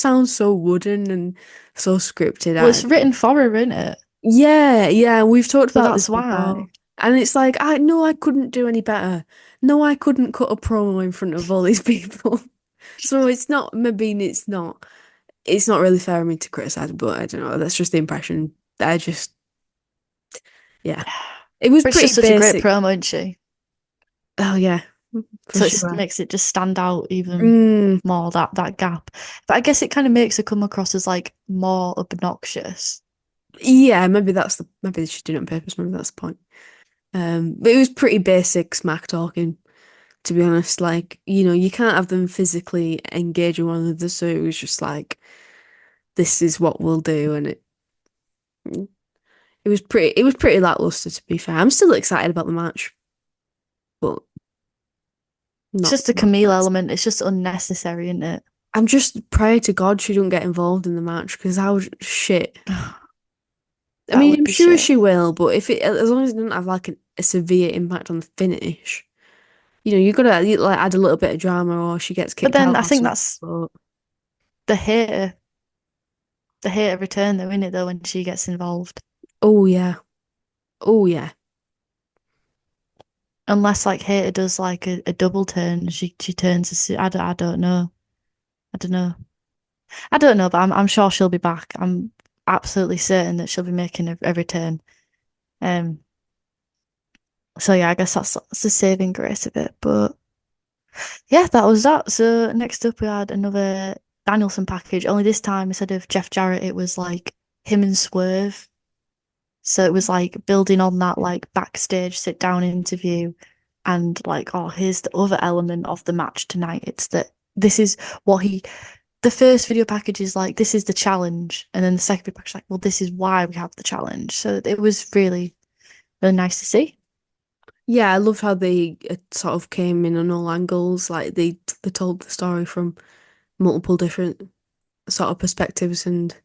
D: sounds so wooden and so scripted.
E: Well, it's written for her, isn't it?
D: Yeah, yeah, we've talked
E: So
D: about this
E: that's
D: before.
E: why.
D: And it's like, I know I couldn't do any better. No, I couldn't cut a promo in front of all these people. So it's not, maybe it's not really fair of me to criticize, but I don't know. That's just the impression that yeah. It was
E: But it's
D: pretty
E: just such a great
D: basic.
E: promo, isn't she?
D: Oh yeah, for
E: So it
D: sure.
E: makes it just stand out even
D: Mm,
E: more, that gap. But I guess it kind of makes her come across as like more obnoxious.
D: yeah, maybe she did it on purpose. Maybe that's the point. But it was pretty basic smack talking, to be honest. Like, you can't have them physically engage with one another, so it was just like, this is what we'll do, and it was pretty lackluster, to be fair. I'm still excited about the match, but
E: It's
D: not
E: just a
D: not
E: Camille
D: as.
E: element. It's just unnecessary, isn't it?
D: I'm just pray to God she don't get involved in the match because how shit. I
E: That
D: mean,
E: would
D: I'm
E: be
D: sure
E: shit.
D: she will, but if it as long as it doesn't have like a severe impact on the finish, you gotta like add a little bit of drama, or she gets
E: But
D: kicked
E: then
D: out
E: I
D: or
E: think
D: something.
E: that's
D: But
E: the hater, the hater return though, isn't it, though, when she gets involved.
D: oh yeah, oh yeah,
E: Unless like hater does like a double turn, she turns I don't know. I don't know. I don't know, but I'm sure she'll be back. I'm absolutely certain that she'll be making a return. Um, so yeah, I guess that's the saving grace of it. But yeah, that was that. So next up we had another Danielson package. Only this time instead of Jeff Jarrett, it was like him and Swerve. So it was like building on that like backstage sit down interview and like, oh, here's the other element of the match tonight. It's that this is what the first video package is like, this is the challenge. And then the second video package is like, well, this is why we have the challenge. So it was really, really nice to see.
D: yeah. I loved how they sort of came in on all angles. Like they told the story from multiple different sort of perspectives, and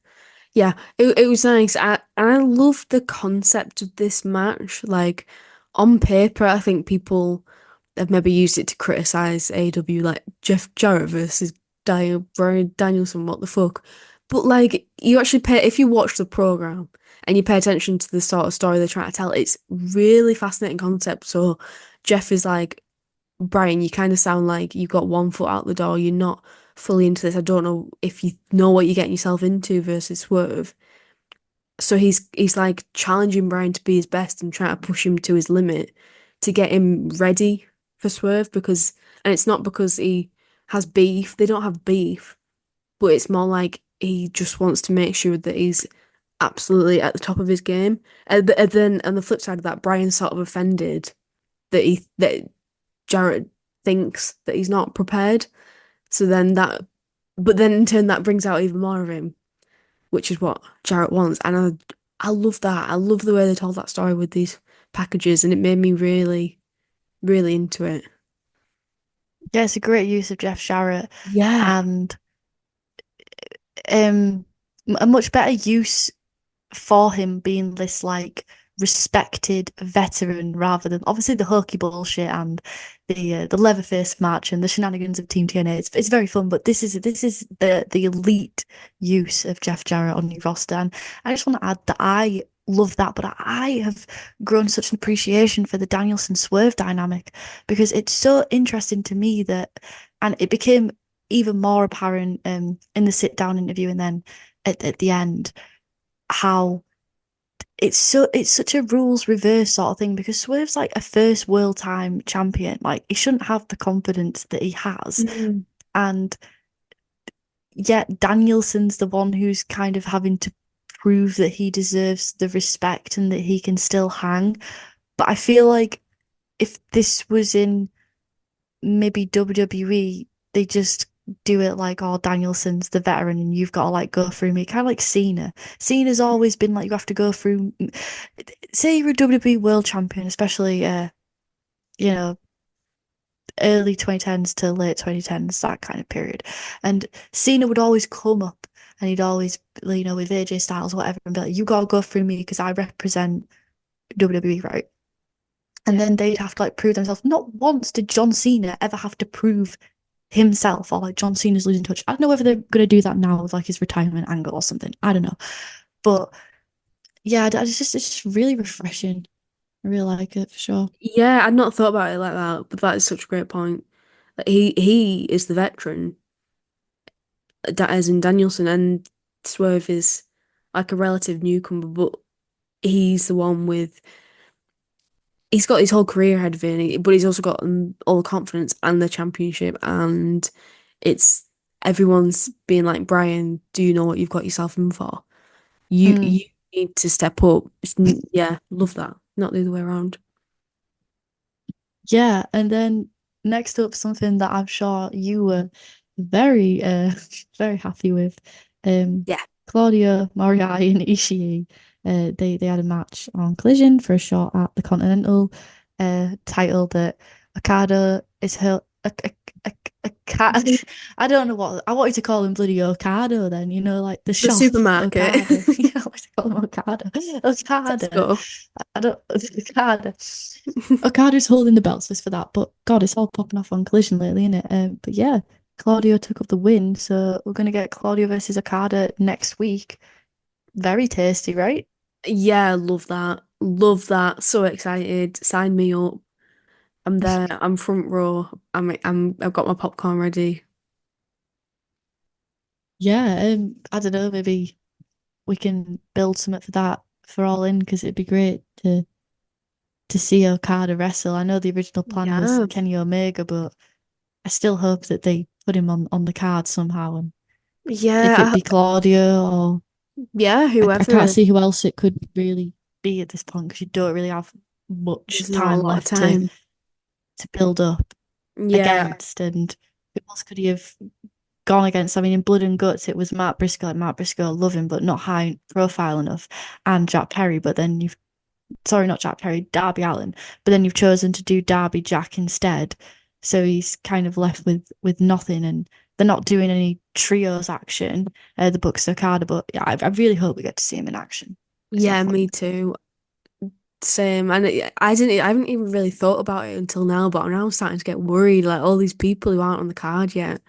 D: yeah, it was nice. I loved the concept of this match. Like on paper, I think people have maybe used it to criticize AEW, like Jeff Jarrett versus Bryan Danielson. What the fuck? But like, you actually pay if you watch the program and you pay attention to the sort of story they're trying to tell. It's really fascinating concept. So Jeff is like, Brian, you kind of sound like you've got one foot out the door. You're not fully into this. I don't know if you know what you're getting yourself into versus Swerve. So he's like challenging Brian to be his best and trying to push him to his limit to get him ready for Swerve and it's not because he has beef. They don't have beef, but it's more like he just wants to make sure that he's absolutely at the top of his game. And then on the flip side of that, Brian's sort of offended that Jarrett thinks that he's not prepared. So then but then in turn that brings out even more of him, which is what Jarrett wants. And I love that. I love the way they told that story with these packages, and it made me really, really into it.
E: Yeah, it's a great use of Jeff Jarrett
D: Yeah.
E: and um a much better use for him being this like respected veteran rather than obviously the hokey bullshit and the Leatherface match and the shenanigans of Team TNA. It's very fun, but this is the elite use of Jeff Jarrett on your roster. And I just want to add that I love that, but I have grown such an appreciation for the Danielson Swerve dynamic because it's so interesting to me that, and it became even more apparent in the sit down interview and then at the end how it's such a rules reverse sort of thing because Swerve's like a first world time champion. Like he shouldn't have the confidence that he has.
D: Mm.
E: And yet Danielson's the one who's kind of having to prove that he deserves the respect and that he can still hang. But I feel like if this was in maybe WWE, they just do it like, oh, Danielson's the veteran and you've got to like go through me. Kind of like Cena. Cena's always been like, you have to go through, say you're a WWE world champion, especially, you know, early 2010s to late 2010s, that kind of period. And Cena would always come up and he'd always, with AJ Styles, whatever, and be like, you got to go through me because I represent WWE, right? And
D: Yeah.
E: then they'd have to like prove themselves. Not once did John Cena ever have to prove himself or like John Cena's losing touch. I don't know whether they're going to do that now with like his retirement angle or something. I don't know. But yeah, it's just really refreshing. I really like it for sure.
D: Yeah, I'd not thought about it like that, but that is such a great point. Like he is the veteran, that as in Danielson, and Swerve is like a relative newcomer, but he's the one with he's got his whole career ahead of him, but he's also got all the confidence and the championship, and it's everyone's being like, Brian, do you know what you've got yourself in for? You
E: Mm.
D: need to step up. Yeah, love that. Not the other way around.
E: Yeah, and then next up, something that I'm sure you were very, very happy with. Um,
D: Yeah.
E: Claudio, Moriarty, and Ishii. They had a match on Collision for a shot at the Continental title that Okada is held. A cat. I don't know what I wanted to call him bloody Okado then, like the
D: The
E: shop
D: supermarket.
E: Okada. Yeah, I wanted to call him Okada. Okada.
D: Tesco.
E: I don't Okada. Okada's holding the belts just for that, but God, it's all popping off on Collision lately, isn't it? But yeah, Claudio took up the win, so we're gonna get Claudio versus Okada next week. Very tasty, right?
D: Yeah, love that. Love that. So excited. Sign me up. I'm there. I'm front row. I've got my popcorn ready.
E: Yeah, I don't know, maybe we can build something for that for All In because it'd be great to see Okada wrestle. I know the original plan was
D: Yeah.
E: Kenny Omega, but I still hope that they put him on the card somehow. And if it
D: Yeah.
E: be Claudio or
D: Yeah,
E: I can't
D: whoever.
E: see who else it could really be at this point because you don't really have
D: There's
E: much
D: not a
E: time
D: lot of
E: left to
D: time.
E: build up
D: Yeah.
E: against. And who else could he have gone against? I mean, in Blood and Guts, it was Matt Briscoe. Like Matt Briscoe, I love him, but not high profile enough, and Jack Perry. But then you've sorry, not Jack Perry, Darby Allin. But then you've chosen to do Darby Jack instead. So he's kind of left with nothing, and they're not doing any trios action. The Bucks Okada, but yeah, I really hope we get to see him in action at some
D: Yeah,
E: point.
D: me too. Same. And I haven't even really thought about it until now, but I'm now starting to get worried. Like all these people who aren't on the card yet.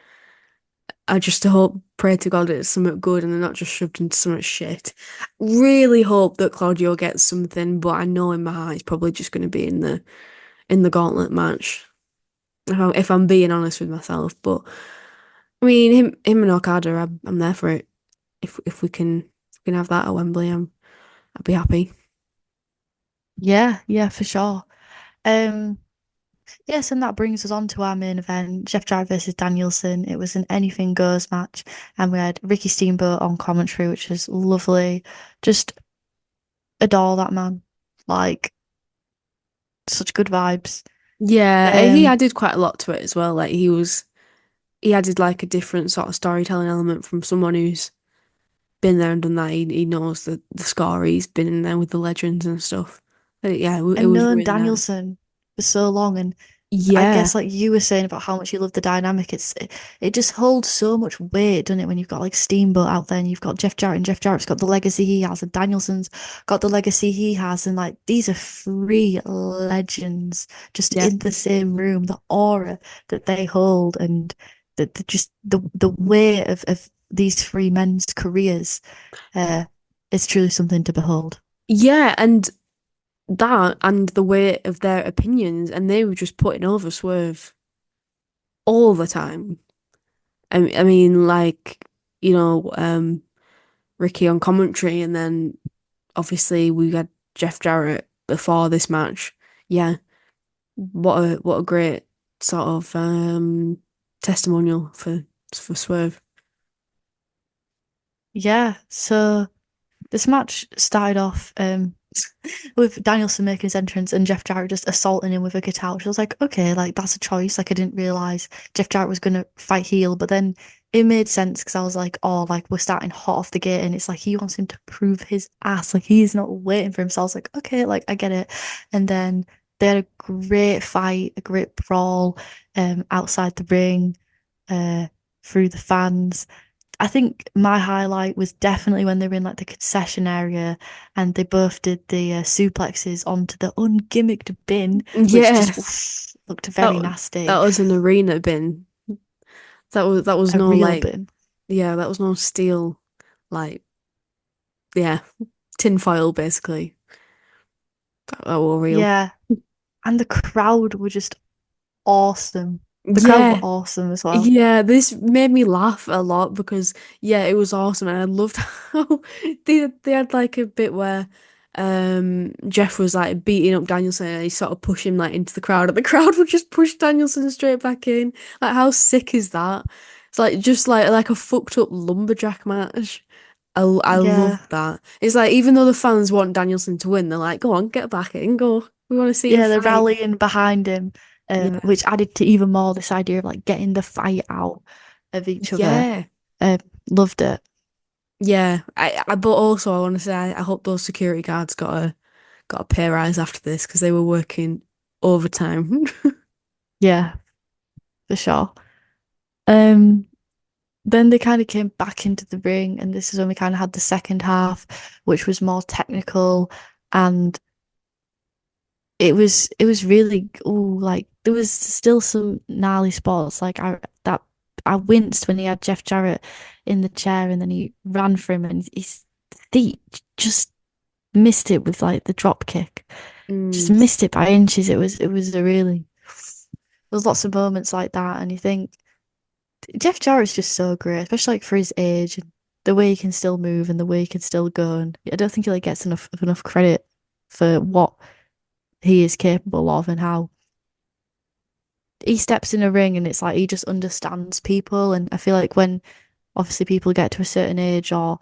D: I just hope, pray to God it's something good and they're not just shoved into something shit. Really hope that Claudio gets something, but I know in my heart he's probably just going to be in the gauntlet match. If I'm being honest with myself, but I mean him and Okada, I'm there for it. If we can have that at Wembley, I'd be happy.
E: Yeah, yeah, for sure. Um, yes, and that brings us on to our main event, Jeff Jarrett versus Danielson. It was an anything goes match, and we had Ricky Steamboat on commentary, which was lovely. Just adore that man. Like, such good vibes.
D: Yeah, he
E: Um,
D: added quite a lot to it as well. Like he added like a different sort of storytelling element from someone who's been there and done that. He knows the score. He's been in there with the legends and stuff. Yeah, it
E: and
D: was
E: knowing
D: really nice.
E: Danielson for so long, and I
D: Yeah,
E: guess like you were saying about how much you love the dynamic, it just holds so much weight, doesn't it? When you've got like Steamboat out there and you've got Jeff Jarrett, and Jeff Jarrett's got the legacy he has, and Danielson's got the legacy he has, and like these are three legends just
D: yeah,
E: in the same room. The aura that they hold, and the weight of these three men's careers, uh, is truly something to behold.
D: yeah, and that and the weight of their opinions, and they were just putting over Swerve all the time. I mean, like Ricky on commentary, and then obviously we had Jeff Jarrett before this match. Yeah, what a great sort of testimonial for Swerve.
E: Yeah, so this match started off with Danielson making his entrance and Jeff Jarrett just assaulting him with a guitar, which I was like, okay, like that's a choice. Like I didn't realize Jeff Jarrett was gonna fight heel, but then it made sense because I was like, oh, like we're starting hot off the gate, and it's like he wants him to prove his ass. Like he's not waiting for him. So I was like, okay, like I get it. And then they had a great fight, a great brawl, outside the ring, uh, through the fans. I think my highlight was definitely when they were in like the concession area and they both did the suplexes onto the ungimmicked bin, which just
D: Yes,
E: oof, looked
D: that
E: very
D: that
E: nasty.
D: was an arena bin. That was
E: A
D: no
E: real
D: like
E: bin.
D: yeah, that was no steel like yeah, tinfoil basically. That were real.
E: Yeah. And the crowd were just awesome. The crowd were
D: Yeah,
E: awesome as well.
D: yeah, this made me laugh a lot because yeah, it was awesome and I loved how they had like a bit where Jeff was like beating up Danielson and he sort of pushed him like into the crowd and the crowd would just push Danielson straight back in. Like how sick is that? It's like just like a fucked up lumberjack match. I love
E: Yeah.
D: that. It's like even though the fans want Danielson to win, they're like, go on, get back in, go. We want to see him
E: Yeah, they're
D: fight.
E: rallying behind him,
D: Yeah.
E: which added to even more this idea of like getting the fight out of each other.
D: Yeah.
E: Um, Loved it.
D: Yeah. But also I want to say I hope those security guards got a pay rise after this because they were working overtime.
E: Yeah, for sure. Um, then they kind of came back into the ring, and this is when we kind of had the second half, which was more technical, and it was really like there was still some gnarly spots. Like I winced when he had Jeff Jarrett in the chair, and then he ran for him, and his feet just missed it with like the drop kick, just
D: Mm.
E: missed it by inches. It was a really there's lots of moments like that, and you think. Jeff Jarrett's just so great, especially like for his age and the way he can still move and the way he can still go. And I don't think he like gets enough credit for what he is capable of and how he steps in a ring and it's like he just understands people. And I feel like when obviously people get to a certain age or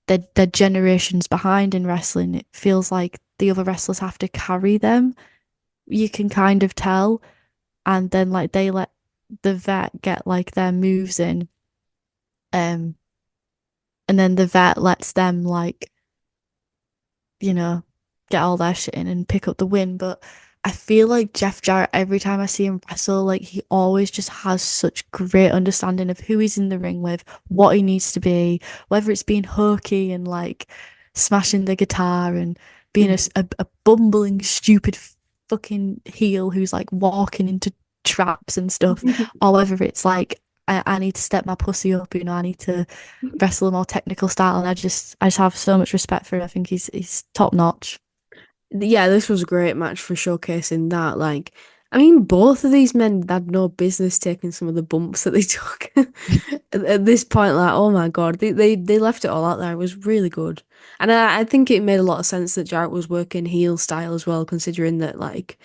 E: they're generations behind in wrestling, it feels like the other wrestlers have to carry them. You can kind of tell. And then like they let the vet get like their moves in. Um and then the vet lets them like, you know, get all their shit in and pick up the win. But I feel like Jeff Jarrett, every time I see him wrestle, like he always just has such great understanding of who he's in the ring with, what he needs to be, whether it's being hokey and like smashing the guitar and being a bumbling, stupid fucking heel who's like walking into traps and stuff, or whether it's like I need to step my pussy up, I need to wrestle a more technical style, and I just have so much respect for him. I think he's top notch.
D: Yeah, this was a great match for showcasing that. Like, I mean, both of these men had no business taking some of the bumps that they took. At this point, like, oh my God, they left it all out there. It was really good. And I think it made a lot of sense that Jarrett was working heel style as well, considering that, like,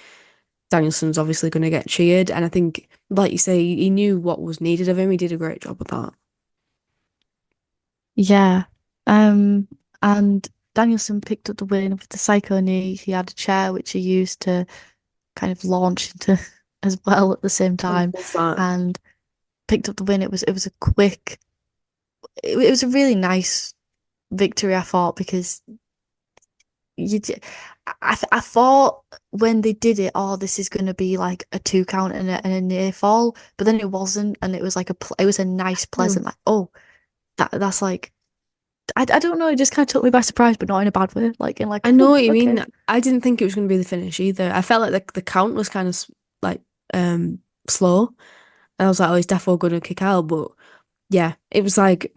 D: Danielson's obviously going to get cheered. And I think, like you say, he knew what was needed of him. He did a great job with that.
E: Yeah. And Danielson picked up the win with the psycho knee. He had a chair which he used to kind of launch into as well at the same
D: I
E: time,
D: love that.
E: and picked up the win. It was a quick. It was a really nice victory, I thought, because you. I thought when they did it, oh, this is going to be like a 2 count and a near fall, but then it wasn't, and it was like it was a nice,
D: Hmm.
E: pleasant, like, oh, that's like I don't know, it just kind of took me by surprise, but not in a bad way, like in like,
D: I know
E: oh,
D: what you
E: okay.
D: mean. I didn't think it was going to be the finish either. I felt like the count was kind of like slow. I was like, oh, he's definitely going to kick out. But yeah, it was like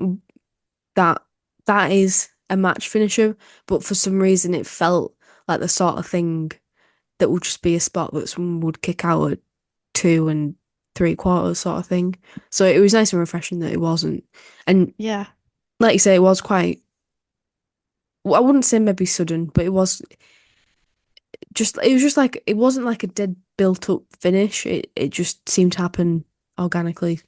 D: that. That is a match finisher. But for some reason, it felt like the sort of thing that would just be a spot that someone would kick out at 2 3/4 sort of thing. So it was nice and refreshing that it wasn't. And
E: Yeah.
D: like you say, it was quite. Well, I wouldn't say maybe sudden, but it was just like it wasn't like a dead built up finish. It just seemed to happen organically.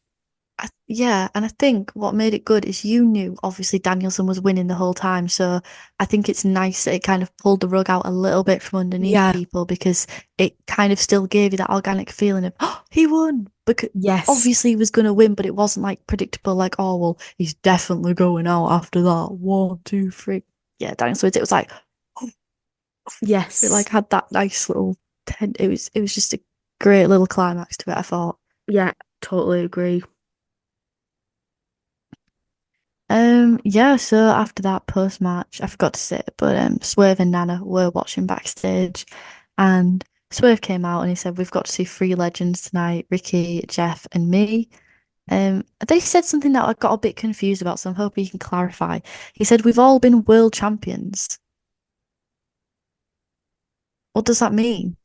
E: Yeah, and I think what made it good is you knew obviously Danielson was winning the whole time. So I think it's nice that it kind of pulled the rug out a little bit from underneath
D: Yeah.
E: people, because it kind of still gave you that organic feeling of, oh, he won. Because
D: Yes.
E: obviously he was going to win, but it wasn't like predictable, like, oh, well, he's definitely going out after that. 1, 2, 3. Yeah, Danielson wins. It was like, it like
D: Yes.
E: had that nice little it was just a great little climax to it, I thought.
D: Yeah, totally agree.
E: Yeah, so after that post match, I forgot to say it, but Swerve and Nana were watching backstage, and Swerve came out and he said, we've got to see three legends tonight, Ricky, Jeff, and me. They said something that I got a bit confused about, so I'm hoping you can clarify. He said, we've all been world champions. What does that mean?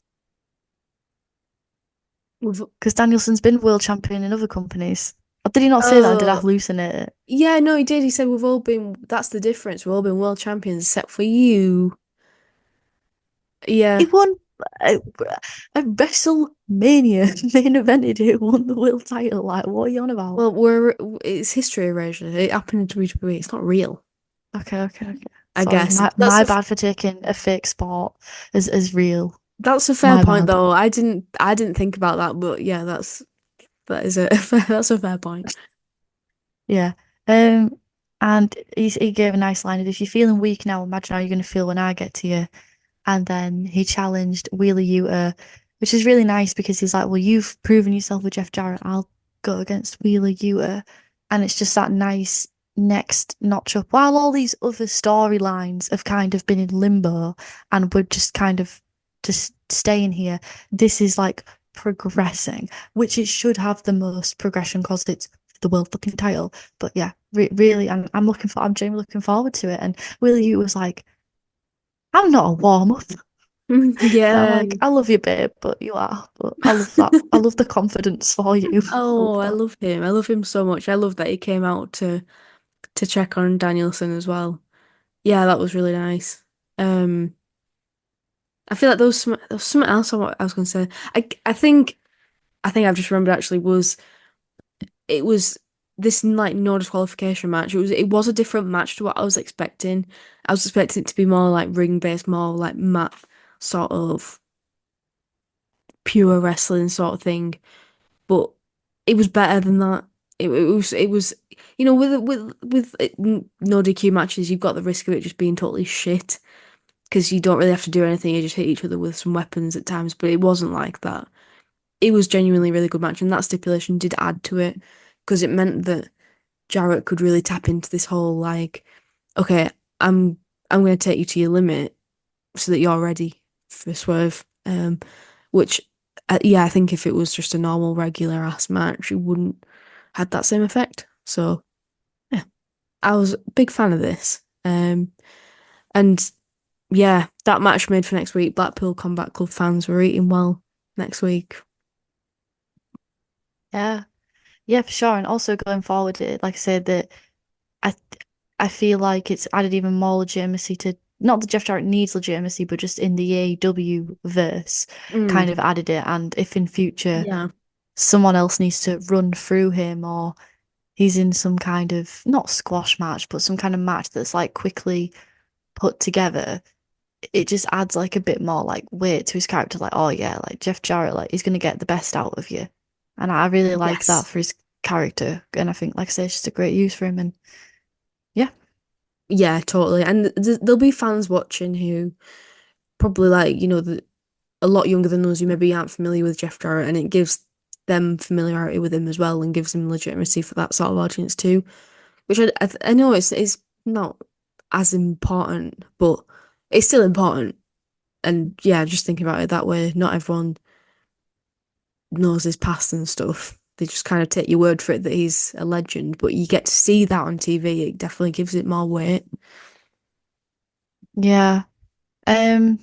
D: We've-
E: Because Danielson's been world champion in other companies. Or did he not say that, or did I
D: Oh,
E: hallucinate it?
D: yeah, no, he did. He said we've all been, that's the difference. We've all been world champions except for you. Yeah.
E: He won a, a WrestleMania main evented who won the world title. Like, what are you on about?
D: Well, it's history erasure. It happened in WWE. It's not real.
E: Okay, okay, okay.
D: I
E: Sorry,
D: guess
E: my bad for taking a fake sport as real.
D: that's a fair
E: My
D: point,
E: bad.
D: though. I didn't think about that, but yeah, that is a that's a fair point.
E: Yeah. And he gave a nice line of, if you're feeling weak now, imagine how you're going to feel when I get to you. And then he challenged Wheeler Yuta, which is really nice because he's like, well, you've proven yourself with Jeff Jarrett. I'll go against Wheeler Yuta. And it's just that nice next notch up. While all these other storylines have kind of been in limbo and we're just kind of just staying here, this is like progressing, which it should have the most progression because it's the world fucking title. But yeah, really, I'm genuinely looking forward to it. And Wheeler Yuta was like, I'm not a warm up. And I'm
D: Yeah.
E: like, I love you, babe, but you are. But I love that. I love the confidence for you. I
D: Oh,
E: love
D: I
E: that.
D: love him. I love him so much. I love that he came out to check on Danielson as well. Yeah, that was really nice. Um, I feel like there was something else I was going to say. I think I've just remembered actually was it was this like no disqualification match. It was a different match to what I was expecting. I was expecting it to be more like ring based, more like mat sort of pure wrestling sort of thing. But it was better than that. It was with no DQ matches, you've got the risk of it just being totally shit because you don't really have to do anything. You just hit each other with some weapons at times. But it wasn't like that. It was genuinely a really good match, and that stipulation did add to it because it meant that Jarrett could really tap into this whole like, okay, I'm going to take you to your limit so that you're ready for Swerve. Which, yeah, I think if it was just a normal regular ass match, it wouldn't had that same effect. So yeah, I was a big fan of this. And yeah, that match made for next week. Blackpool Combat Club fans were eating well next week.
E: Yeah. Yeah, for sure. And also going forward, like I said, that I I feel like it's added even more legitimacy to, not that Jeff Jarrett needs legitimacy, but just in the AEW verse,
D: Mm,
E: kind of added it. And if in future
D: yeah.
E: someone else needs to run through him, or he's in some kind of not squash match, but some kind of match that's like quickly put together, it just adds like a bit more like weight to his character. Like, oh yeah, like Jeff Jarrett, like he's gonna get the best out of you, and I really like that
D: Yes.
E: for his character. And I think, like I say, it's just a great use for him. And yeah,
D: Yeah, totally. And there'll be fans watching who probably like, a lot younger than us who maybe aren't familiar with Jeff Jarrett, and it gives them familiarity with him as well and gives him legitimacy for that sort of audience too. Which I know it's not as important, but it's still important. And yeah, just thinking about it that way, not everyone knows his past and stuff. They just kind of take your word for it that he's a legend, but you get to see that on TV. It definitely gives it more weight.
E: yeah. Um,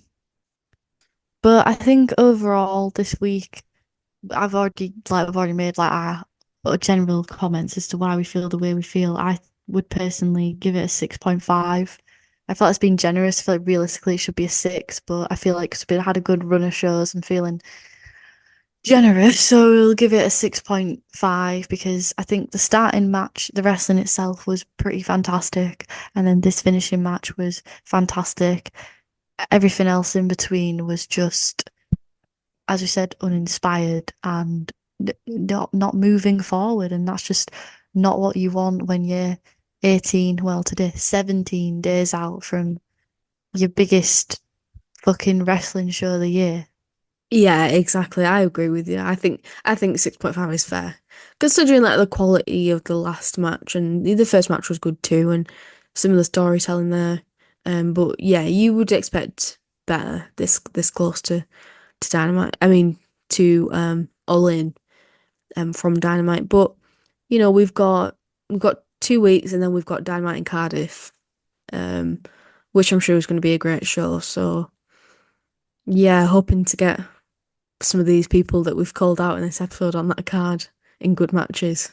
E: but I think overall this week, I've already made like our general comments as to why we feel the way we feel. I would personally give it a 6.5. I feel like it's been generous. I feel like realistically it should be a 6, but I feel like it's been had a good run of shows and feeling generous, so we'll give it a 6.5 because I think the starting match, the wrestling itself was pretty fantastic, and then this finishing match was fantastic. Everything else in between was just, as we said, uninspired and not moving forward, and that's just not what you want when you're 18, well, today 17 days out from your biggest fucking wrestling show of the year.
D: Yeah, exactly. I agree with you. I think 6.5 is fair. Considering like the quality of the last match and the first match was good too and similar storytelling there. But yeah, you would expect better this close to Dynamite. I mean to All In from Dynamite. But we've got 2 weeks and then we've got Dynamite in Cardiff, um, which I'm sure is going to be a great show. So yeah, hoping to get some of these people that we've called out in this episode on that card in good matches.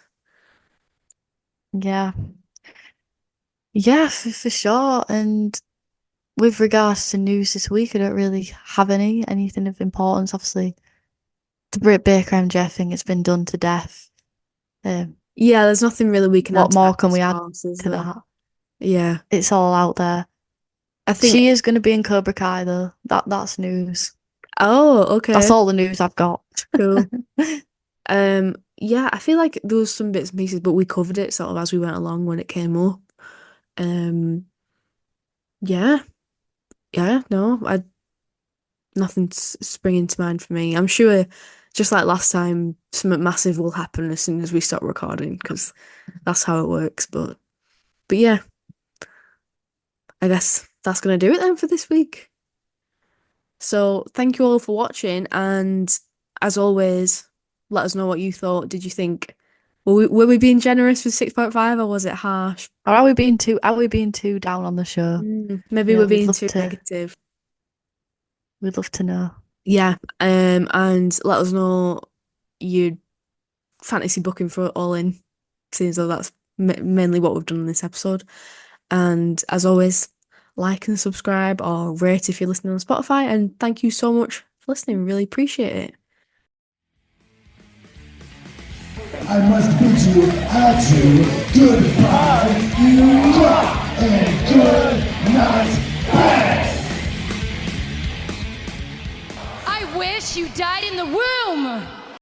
E: Yeah. Yeah, for sure. And with regards to news this week, I don't really have anything of importance. Obviously, the Britt Baker MJF thing, it's been done to death.
D: Yeah, there's nothing really we can add
E: What
D: to
E: more
D: that
E: can we add
D: response, is
E: to
D: there?
E: that?
D: Yeah.
E: It's all out there.
D: I think
E: She is going to be in Cobra Kai though. That's news.
D: Oh, okay.
E: That's all the news I've got.
D: Cool. Yeah, I feel like there was some bits and pieces, but we covered it sort of as we went along when it came up. Yeah. Yeah, no, nothing's springing to mind for me. I'm sure, just like last time, something massive will happen as soon as we stop recording, because that's how it works. But yeah, I guess that's gonna do it then for this week. So thank you all for watching, and as always, let us know what you thought. Did you think were we being generous with 6.5, or was it harsh?
E: Or are we being too down on the show?
D: Maybe
E: Yeah,
D: we're
E: we'd
D: being
E: love
D: too
E: to-
D: negative.
E: We'd love to know.
D: Yeah, and let us know your fantasy booking for All In, seeing as though that's mainly what we've done in this episode. And as always, like and subscribe or rate if you're listening on Spotify. And thank you so much for listening. Really appreciate it.
A: I must bid you adieu, goodbye, and good night, bang!
F: I wish you died in the womb!